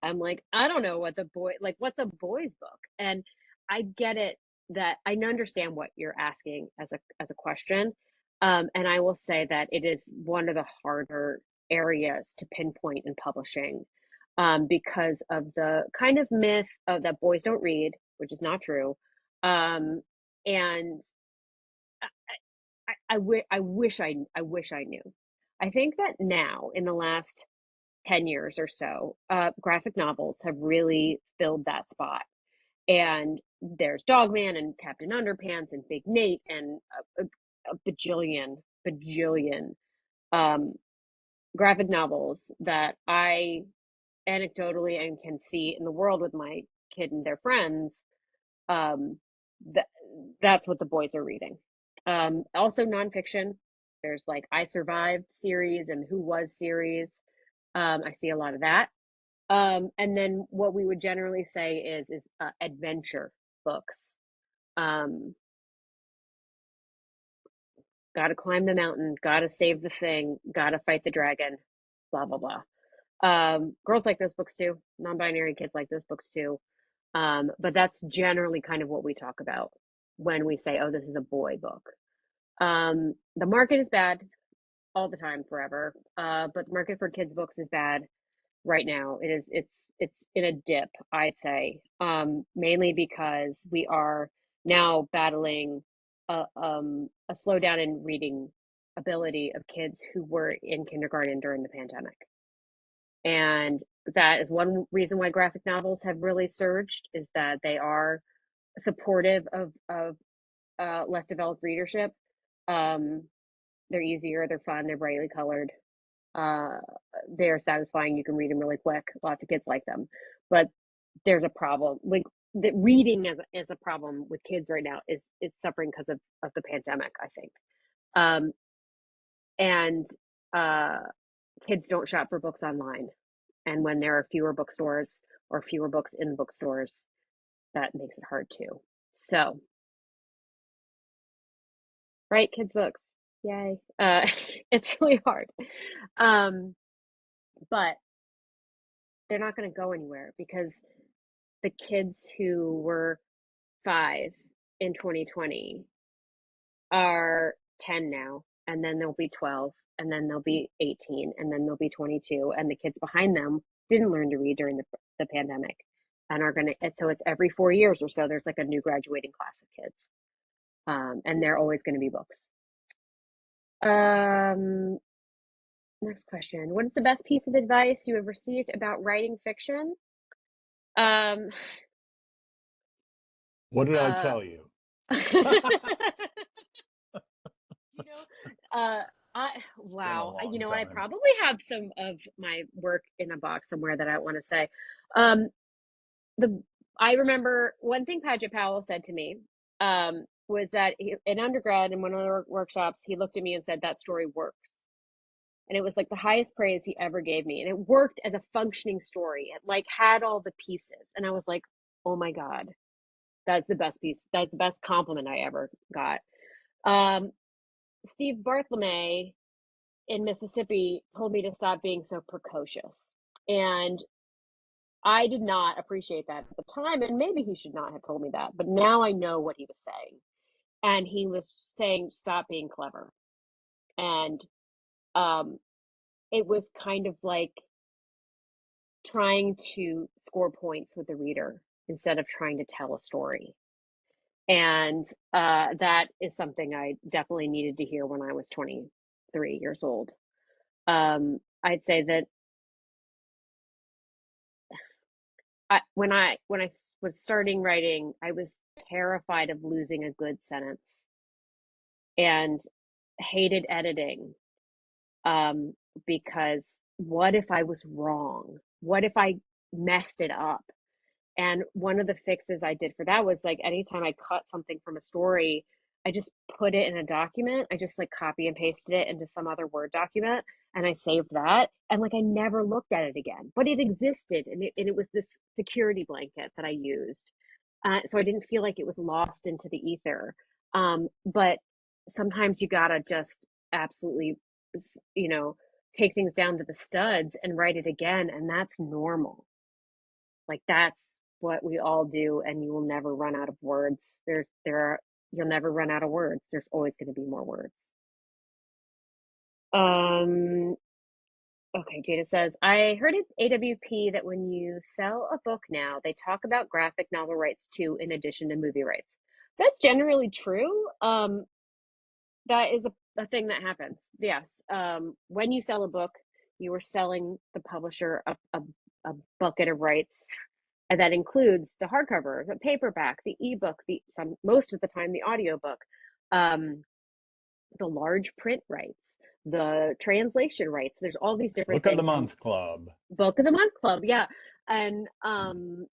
[SPEAKER 2] I'm like, I don't know what what's a boys book? And I get it, that I understand what you're asking as a question. And I will say that it is one of the harder areas to pinpoint in publishing, because of the kind of myth of that boys don't read, which is not true. Um, and I wish I knew. I think that now, in the last 10 years or so, graphic novels have really filled that spot. And there's Dogman and Captain Underpants and Big Nate and a bajillion um, graphic novels that I anecdotally and can see in the world with my kid and their friends. Um, that that's what the boys are reading. Also nonfiction. There's like I Survived series and Who Was series. I see a lot of that. And then what we would generally say is adventure books. Um, got to climb the mountain, got to save the thing, got to fight the dragon, blah blah blah. Girls like those books too. Non-binary kids like those books too. But that's generally kind of what we talk about when we say, "Oh, this is a boy book." The market is bad all the time, forever. But the market for kids' books is bad right now. It's in a dip, I'd say, mainly because we are now battling a slowdown in reading ability of kids who were in kindergarten during the pandemic. And that is one reason why graphic novels have really surged, is that they are supportive of less developed readership. Um, they're easier, they're fun, they're brightly colored, uh, they're satisfying. You can read them really quick. Lots of kids like them, but there's a problem. Like the reading is a problem with kids right now. Is suffering because of the pandemic, I think. Um, and uh, Kids don't shop for books online, and when there are fewer bookstores or fewer books in bookstores, that makes it hard too. So, right, kids books, yay! It's really hard, um, but they're not going to go anywhere because the kids who were 5 in 2020 are 10 now, and then they'll be 12, and then they'll be 18, and then they'll be 22, and the kids behind them didn't learn to read during the pandemic and are going to, so it's every 4 years or so, there's like a new graduating class of kids. And they're always going to be books. Um, Next question. What is the best piece of advice you have received about writing fiction? Um,
[SPEAKER 1] What did I
[SPEAKER 2] uh,
[SPEAKER 1] tell you?
[SPEAKER 2] uh, I
[SPEAKER 1] It's been a
[SPEAKER 2] wow. You
[SPEAKER 1] long
[SPEAKER 2] know what? I
[SPEAKER 1] time.
[SPEAKER 2] probably have some of my work in a box somewhere that I want to say. Um, the I remember one thing Paget Powell said to me was that in undergrad in one of the workshops, he looked at me and said, "That story works." And it was like the highest praise he ever gave me. And it worked as a functioning story. It like had all the pieces. And I was like, oh my God, that's the best piece. That's the best compliment I ever got. Um, Steve Bartholomew in Mississippi told me to stop being so precocious. And I did not appreciate that at the time. And maybe he should not have told me that. But now I know what he was saying. And he was saying, stop being clever. And um, it was kind of like trying to score points with the reader instead of trying to tell a story. And that is something I definitely needed to hear when I was 23 years old. I'd say that when I was starting writing, I was terrified of losing a good sentence and hated editing um, because what if I was wrong? What if I messed it up? And one of the fixes I did for that was like anytime I cut something from a story, I just put it in a document. I just like copy and pasted it into some other Word document and I saved that. And like I never looked at it again, but it existed and it was this security blanket that I used. So I didn't feel like it was lost into the ether. But sometimes you gotta just absolutely, you know, take things down to the studs and write it again. And that's normal. Like that's what we all do, and you will never run out of words. You'll never run out of words. There's always going to be more words. Um, okay, Jada says, I heard at AWP that when you sell a book now, they talk about graphic novel rights too, in addition to movie rights. That's generally true. That is a thing that happens. Yes. When you sell a book, you are selling the publisher a bucket of rights. And that includes the hardcover, the paperback, the ebook, the some most of the time the audiobook, um, the large print rights, the translation rights. There's all these different
[SPEAKER 1] Book of the
[SPEAKER 2] things. And
[SPEAKER 1] Month Club.
[SPEAKER 2] Book of the Month Club, yeah. And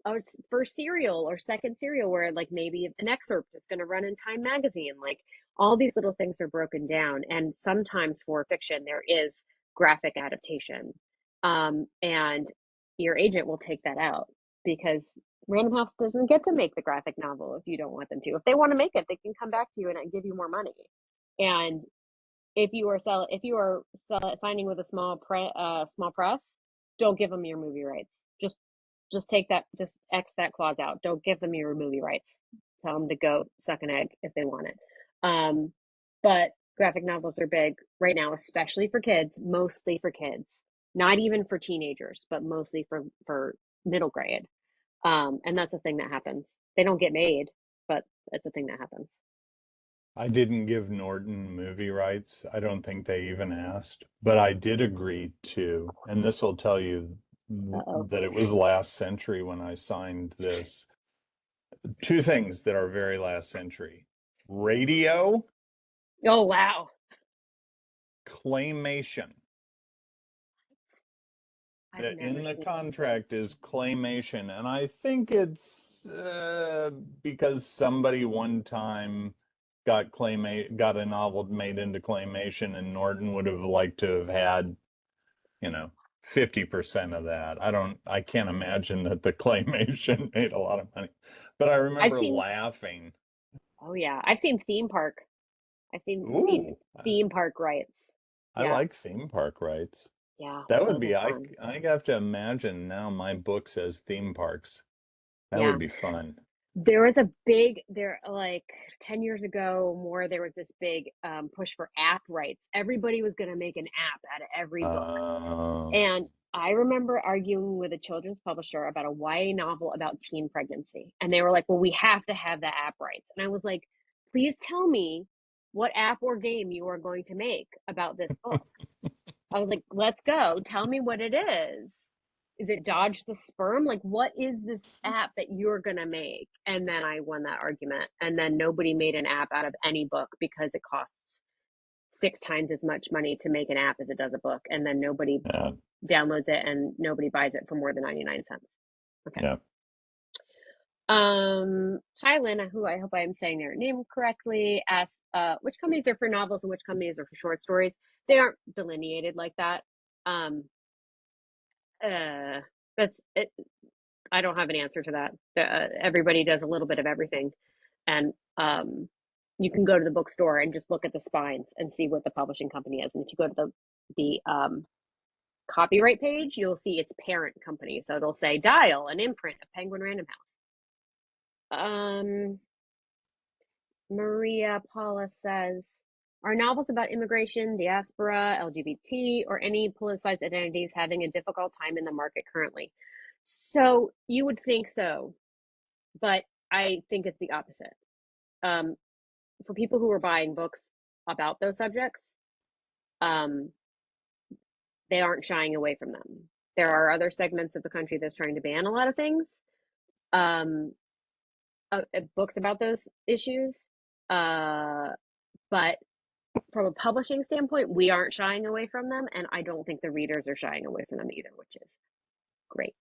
[SPEAKER 2] it's first serial or second serial where like maybe an excerpt is going to run in Time Magazine. Like all these little things are broken down. And sometimes for fiction, there is graphic adaptation. And your agent will take that out because Random House doesn't get to make the graphic novel if you don't want them to. If they want to make it, they can come back to you and give you more money. And if you are signing with a small press, don't give them your movie rights. Just take that, just X that clause out. Don't give them your movie rights. Tell them to go suck an egg if they want it. Um, but graphic novels are big right now, especially for kids, mostly for kids, not even for teenagers, but mostly for middle grade. And that's a thing that happens. They don't get made, but it's a thing that happens.
[SPEAKER 1] I didn't give Norton movie rights. I don't think they even asked, but I did agree to, and this will tell you
[SPEAKER 2] Uh-oh.
[SPEAKER 1] that it was last century when I signed this. Two things that are very last century. Radio,
[SPEAKER 2] Oh, wow.
[SPEAKER 1] claymation.
[SPEAKER 2] I've never
[SPEAKER 1] In the
[SPEAKER 2] seen.
[SPEAKER 1] contract is claymation, and I think it's because somebody one time got a novel made into claymation, and Norton would have liked to have had, 50% of that. I can't imagine that the claymation made a lot of money, but I
[SPEAKER 2] I've
[SPEAKER 1] remember
[SPEAKER 2] seen.
[SPEAKER 1] laughing.
[SPEAKER 2] Oh yeah, I've seen theme park. I've seen
[SPEAKER 1] Ooh,
[SPEAKER 2] theme park rights.
[SPEAKER 1] I
[SPEAKER 2] Yeah,
[SPEAKER 1] like theme park rights.
[SPEAKER 2] yeah,
[SPEAKER 1] That would
[SPEAKER 2] those are
[SPEAKER 1] be,
[SPEAKER 2] fun.
[SPEAKER 1] I have to imagine now my book says theme parks. That would
[SPEAKER 2] Yeah,
[SPEAKER 1] be fun.
[SPEAKER 2] there was a big there like 10 years ago or more. There was this big push for app rights. Everybody was going to make an app out of every book,
[SPEAKER 1] Uh,
[SPEAKER 2] and I remember arguing with a children's publisher about a YA novel about teen pregnancy, and they were like, "Well, we have to have the app rights," and I was like, "Please tell me what app or game you are going to make about this book." I was like, let's go. Tell me what it is. Is it Dodge the Sperm? Like, what is this app that you're going to make? And then I won that argument. And then nobody made an app out of any book because it costs 6 times as much money to make an app as it does a book, and then nobody
[SPEAKER 1] Yeah.
[SPEAKER 2] downloads it and nobody buys it for more than 99 cents. Okay.
[SPEAKER 1] Yeah.
[SPEAKER 2] Thailand, who I hope I am saying their name correctly, asks which companies are for novels and which companies are for short stories. They aren't delineated like that. Um, that's it. I don't have an answer to that. Everybody does a little bit of everything, and you can go to the bookstore and just look at the spines and see what the publishing company is. And if you go to the copyright page, you'll see its parent company. So it'll say Dial, an imprint of Penguin Random House. Maria Paula says, are novels about immigration, diaspora, LGBT, or any politicized identities having a difficult time in the market currently? So you would think so, but I think it's the opposite. For people who are buying books about those subjects, um, they aren't shying away from them. There are other segments of the country that's trying to ban a lot of things, um, books about those issues. But from a publishing standpoint, we aren't shying away from them, and I don't think the readers are shying away from them either, which is great.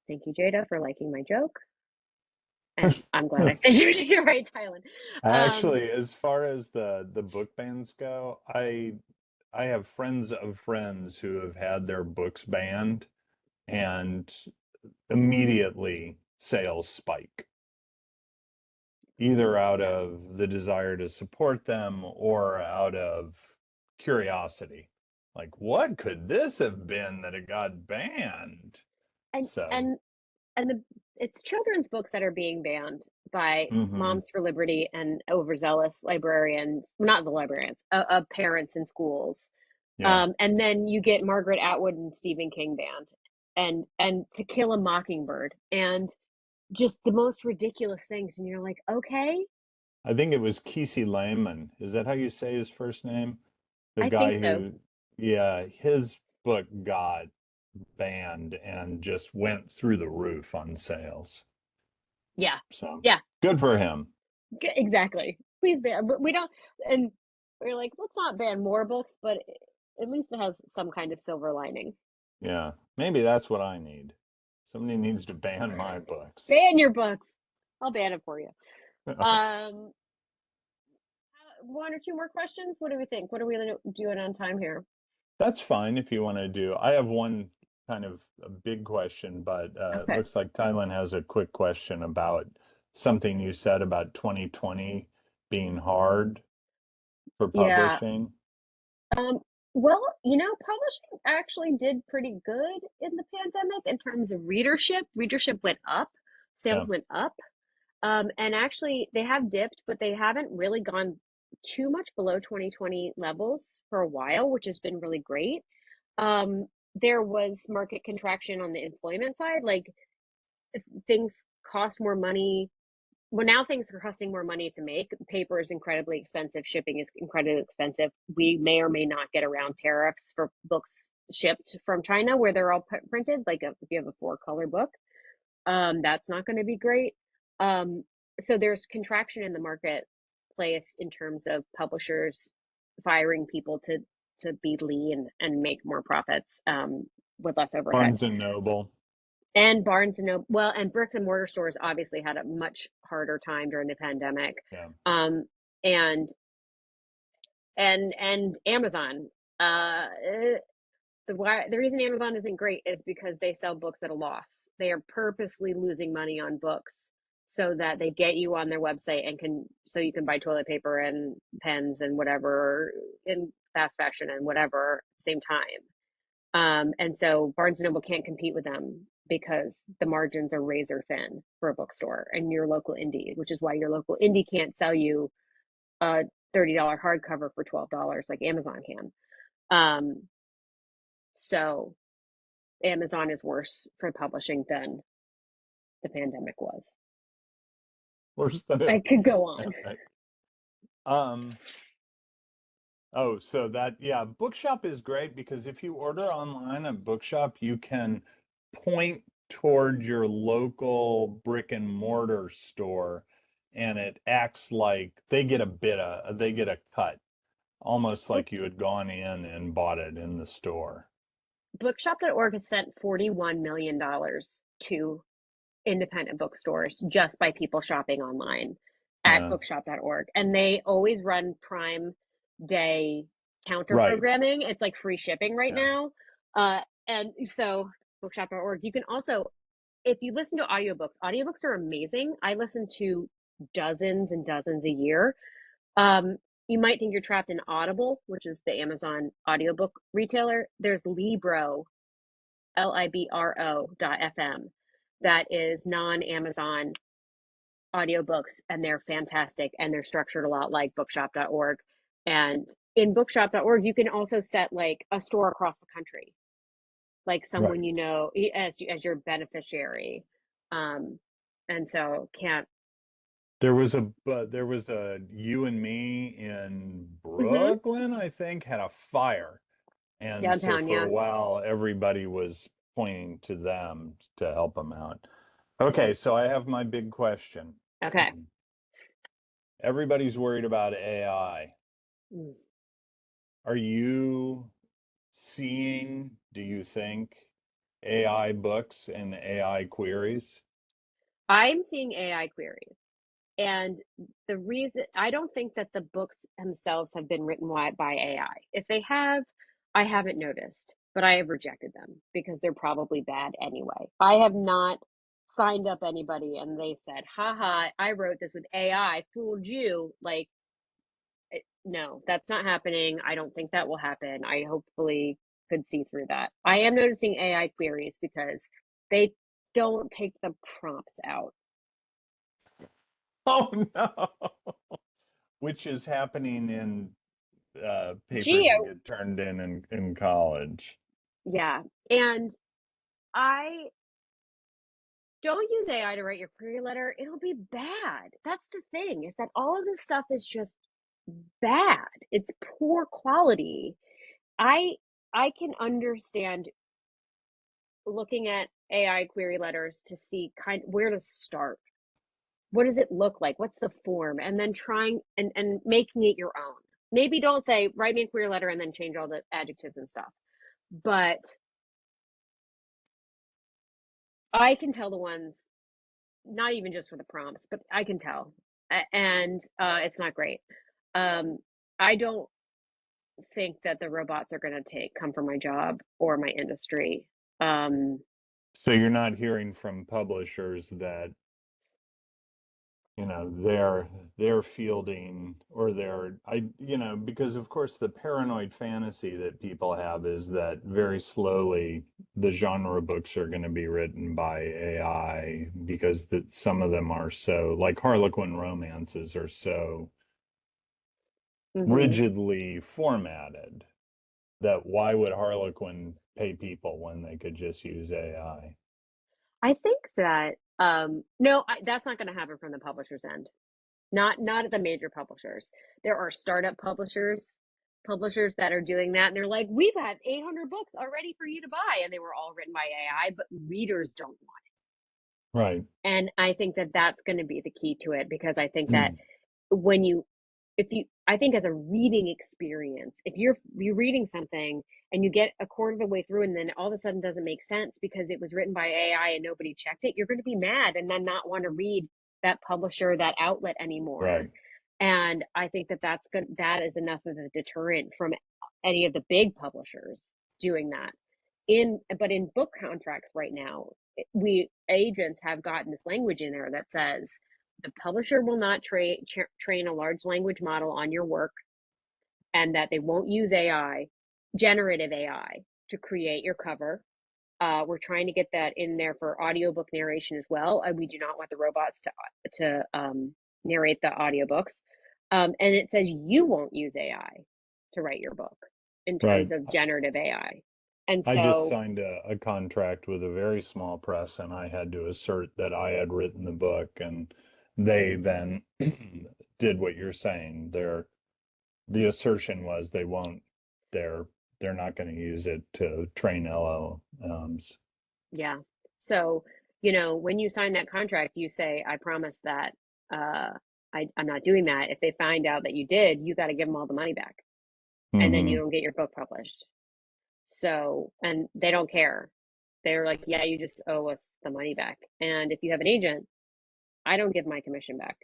[SPEAKER 2] Thank you, Jada, for liking my joke. And I'm glad I said you're right, Thailand.
[SPEAKER 1] Actually, as far as the book bans go, I have friends of friends who have had their books banned, and immediately sales spike, either out of the desire to support them or out of curiosity. Like, what could this have been that it got banned?
[SPEAKER 2] and
[SPEAKER 1] So,
[SPEAKER 2] and and the it's children's books that are being banned by
[SPEAKER 1] hmm
[SPEAKER 2] Moms for Liberty and overzealous librarians, not the librarians, parents in schools.
[SPEAKER 1] yeah.
[SPEAKER 2] And then you get Margaret Atwood and Stephen King banned, and To Kill a Mockingbird, and just the most ridiculous things. And you're like, okay,
[SPEAKER 1] I think it was Kesey Lehman. Is that how you say his first name? The
[SPEAKER 2] I think
[SPEAKER 1] guy
[SPEAKER 2] so.
[SPEAKER 1] who, yeah, his book got banned and just went through the roof on sales.
[SPEAKER 2] Yeah,
[SPEAKER 1] So
[SPEAKER 2] yeah,
[SPEAKER 1] good for him.
[SPEAKER 2] exactly. Please ban, but we don't. And we're like, let's not ban more books, but at least it has some kind of silver lining.
[SPEAKER 1] Yeah, maybe that's what I need. Somebody needs to ban my books.
[SPEAKER 2] Ban your books. I'll ban it for you. Um, one or two more questions. What do we think? What are we doing on time here?
[SPEAKER 1] That's fine if you want to do. I have one kind of a big question, but it
[SPEAKER 2] Okay.
[SPEAKER 1] looks like Thailand has a quick question about something you said about 2020 being hard for
[SPEAKER 2] Yeah.
[SPEAKER 1] publishing.
[SPEAKER 2] Um, publishing actually did pretty good in the pandemic in terms of readership. Readership went up,
[SPEAKER 1] Yeah.
[SPEAKER 2] sales went up. And actually, they have dipped, but they haven't really gone too much below 2020 levels for a while, which has been really great. There was market contraction on the employment side, like if things cost more money. Well, now things are costing more money to make. Paper is incredibly expensive. Shipping is incredibly expensive. We may or may not get around tariffs for books shipped from China where they're all printed. Like if you have a 4-color book, that's not going to be great. Um, so there's contraction in the marketplace in terms of publishers firing people to be lean and make more profits with less overhead.
[SPEAKER 1] Barnes and Noble.
[SPEAKER 2] And Barnes and Noble, well, and bricks and mortar stores obviously had a much harder time during the pandemic.
[SPEAKER 1] Yeah.
[SPEAKER 2] Um, and and Amazon. The reason Amazon isn't great is because they sell books at a loss. They are purposely losing money on books so that they get you on their website and so you can buy toilet paper and pens and whatever in fast fashion and whatever at the same time. And so Barnes and Noble can't compete with them because the margins are razor thin for a bookstore and your local indie, which is why your local indie can't sell you a $30 hardcover for $12 like Amazon can. So Amazon is worse for publishing than the pandemic was.
[SPEAKER 1] Worse than
[SPEAKER 2] I
[SPEAKER 1] it.
[SPEAKER 2] could go on.
[SPEAKER 1] Um, oh, so that, yeah, Bookshop is great because if you order online at Bookshop, you can point toward your local brick and mortar store and it acts like they get a cut almost
[SPEAKER 2] Book,
[SPEAKER 1] like you had gone in and bought it in the store.
[SPEAKER 2] Bookshop.org has sent $41 million to independent bookstores just by people shopping online at
[SPEAKER 1] Yeah,
[SPEAKER 2] bookshop.org. And they always run Prime Day counter
[SPEAKER 1] right.
[SPEAKER 2] programming. It's like free shipping right
[SPEAKER 1] Yeah,
[SPEAKER 2] now. And so bookshop.org, you can also, if you listen to audiobooks are amazing. I listen to dozens and dozens a year. Um, you might think you're trapped in Audible, which is the Amazon audiobook retailer. There's Libro, Libro.fm, that is non-Amazon audiobooks, and they're fantastic, and they're structured a lot like bookshop.org. And in bookshop.org, you can also set like a store across the country, like someone
[SPEAKER 1] right.
[SPEAKER 2] you know as your beneficiary. Um, and so can't.
[SPEAKER 1] There was a You and Me in
[SPEAKER 2] Mhm.
[SPEAKER 1] Brooklyn, I think, had a fire. And so
[SPEAKER 2] Downtown,
[SPEAKER 1] for a
[SPEAKER 2] yeah.
[SPEAKER 1] while, everybody was pointing to them to help them out. Okay, so I have my big question.
[SPEAKER 2] Okay.
[SPEAKER 1] Everybody's worried about AI.
[SPEAKER 2] Mm.
[SPEAKER 1] Are you seeing, do you think, AI books and AI queries?
[SPEAKER 2] I'm seeing AI queries. And the reason I don't think that the books themselves have been written by AI. If they have, I haven't noticed, but I have rejected them because they're probably bad anyway. I have not signed up anybody and they said, haha, I wrote this with AI, fooled you. Like, no, that's not happening. I don't think that will happen. I hopefully could see through that. I am noticing AI queries because they don't take the prompts out.
[SPEAKER 1] Oh no. Which is happening in papers
[SPEAKER 2] Gee,
[SPEAKER 1] that get turned in college.
[SPEAKER 2] yeah. And I don't use AI to write your query letter. It'll be bad. That's the thing, is that all of this stuff is just bad. It's poor quality. I I can understand looking at AI query letters to see kind where to start. What does it look like? What's the form? And then trying and making it your own. Maybe don't say write me a query letter and then change all the adjectives and stuff. But I can tell the ones, not even just for the prompts, but I can tell. And it's not great. Um, I don't think that the robots are going to take come from my job or my industry. Um,
[SPEAKER 1] So you're not hearing from publishers that, they're fielding or because of course the paranoid fantasy that people have is that very slowly the genre books are going to be written by AI because that some of them are so like Harlequin romances are so
[SPEAKER 2] mhm.
[SPEAKER 1] rigidly formatted that why would Harlequin pay people when they could just use AI?
[SPEAKER 2] I think that no, that's not going to happen from the publisher's end. Not at the major publishers. There are startup publishers that are doing that, and they're like, we've had 800 books already for you to buy, and they were all written by AI, but readers don't want
[SPEAKER 1] Right.
[SPEAKER 2] it. And I think that that's going to be the key to it, because I think that when you if you I think as a reading experience, if you're reading something and you get a quarter of the way through and then all of a sudden doesn't make sense because it was written by AI and nobody checked it, you're going to be mad and then not want to read that publisher, that outlet anymore.
[SPEAKER 1] Right.
[SPEAKER 2] And I think that that's good. That is enough of a deterrent from any of the big publishers doing that. But in book contracts right now, we agents have gotten this language in there that says the publisher will not train a large language model on your work, and that they won't use AI, generative AI, to create your cover. We're trying to get that in there for audiobook narration as well. We do not want the robots to narrate the audiobooks. And it says you won't use AI to write your book in terms
[SPEAKER 1] Right.
[SPEAKER 2] of generative AI. And
[SPEAKER 1] I just
[SPEAKER 2] so,
[SPEAKER 1] signed a contract with a very small press and I had to assert that I had written the book and they then did what you're saying. The assertion was they won't, they're they're not going to use it to train LLMs.
[SPEAKER 2] yeah. So, when you sign that contract, you say, I promise that uh, I'm not doing that. If they find out that you did, you got to give them all the money back. and then you
[SPEAKER 1] Hmm.
[SPEAKER 2] don't get your book published. So, and they don't care. They're like, yeah, you just owe us the money back. And if you have an agent, I don't give my commission back.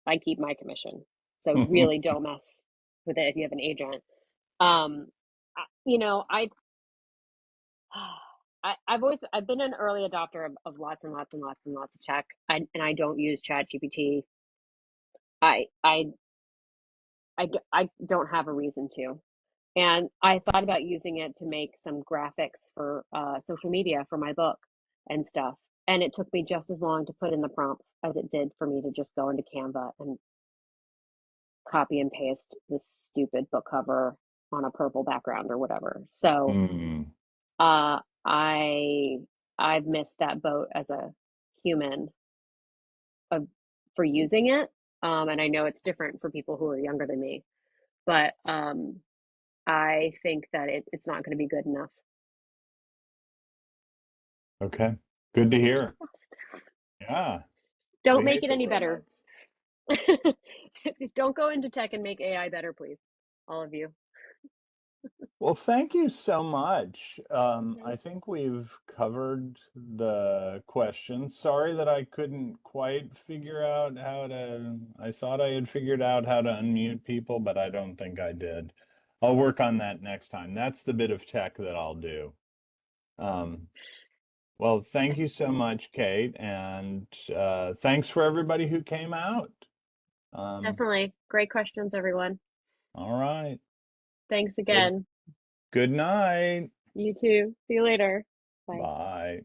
[SPEAKER 2] I keep my commission. So really don't mess with it if you have an agent. Um, you know, I've been an early adopter of lots and lots and lots and lots of tech. And I don't use Chat GPT. I I I don't have a reason to. And I thought about using it to make some graphics for social media for my book and stuff. And it took me just as long to put in the prompts as it did for me to just go into Canva and copy and paste this stupid book cover on a purple background or whatever. So
[SPEAKER 1] Hmm.
[SPEAKER 2] uh, I I've missed that boat as a human of for using it. And I know it's different for people who are younger than me, but I think that it's not going to be good enough.
[SPEAKER 1] Okay. Good to hear. Yeah.
[SPEAKER 2] Don't
[SPEAKER 1] We
[SPEAKER 2] make
[SPEAKER 1] hate
[SPEAKER 2] it
[SPEAKER 1] the
[SPEAKER 2] any better.
[SPEAKER 1] robots.
[SPEAKER 2] Don't go into tech and make AI better, please. All of you.
[SPEAKER 1] Well, thank you so much.
[SPEAKER 2] Okay.
[SPEAKER 1] I think we've covered the questions. Sorry that I couldn't quite figure out how to, I thought I had figured out how to unmute people, but I don't think I did. I'll work on that next time. That's the bit of tech that I'll do. Um, well, thank you so much, Kate, and thanks for everybody who came out. Um,
[SPEAKER 2] Definitely. Great questions, everyone.
[SPEAKER 1] all right.
[SPEAKER 2] Thanks
[SPEAKER 1] Good
[SPEAKER 2] again.
[SPEAKER 1] good night.
[SPEAKER 2] You too. See you later. Bye.
[SPEAKER 1] Bye.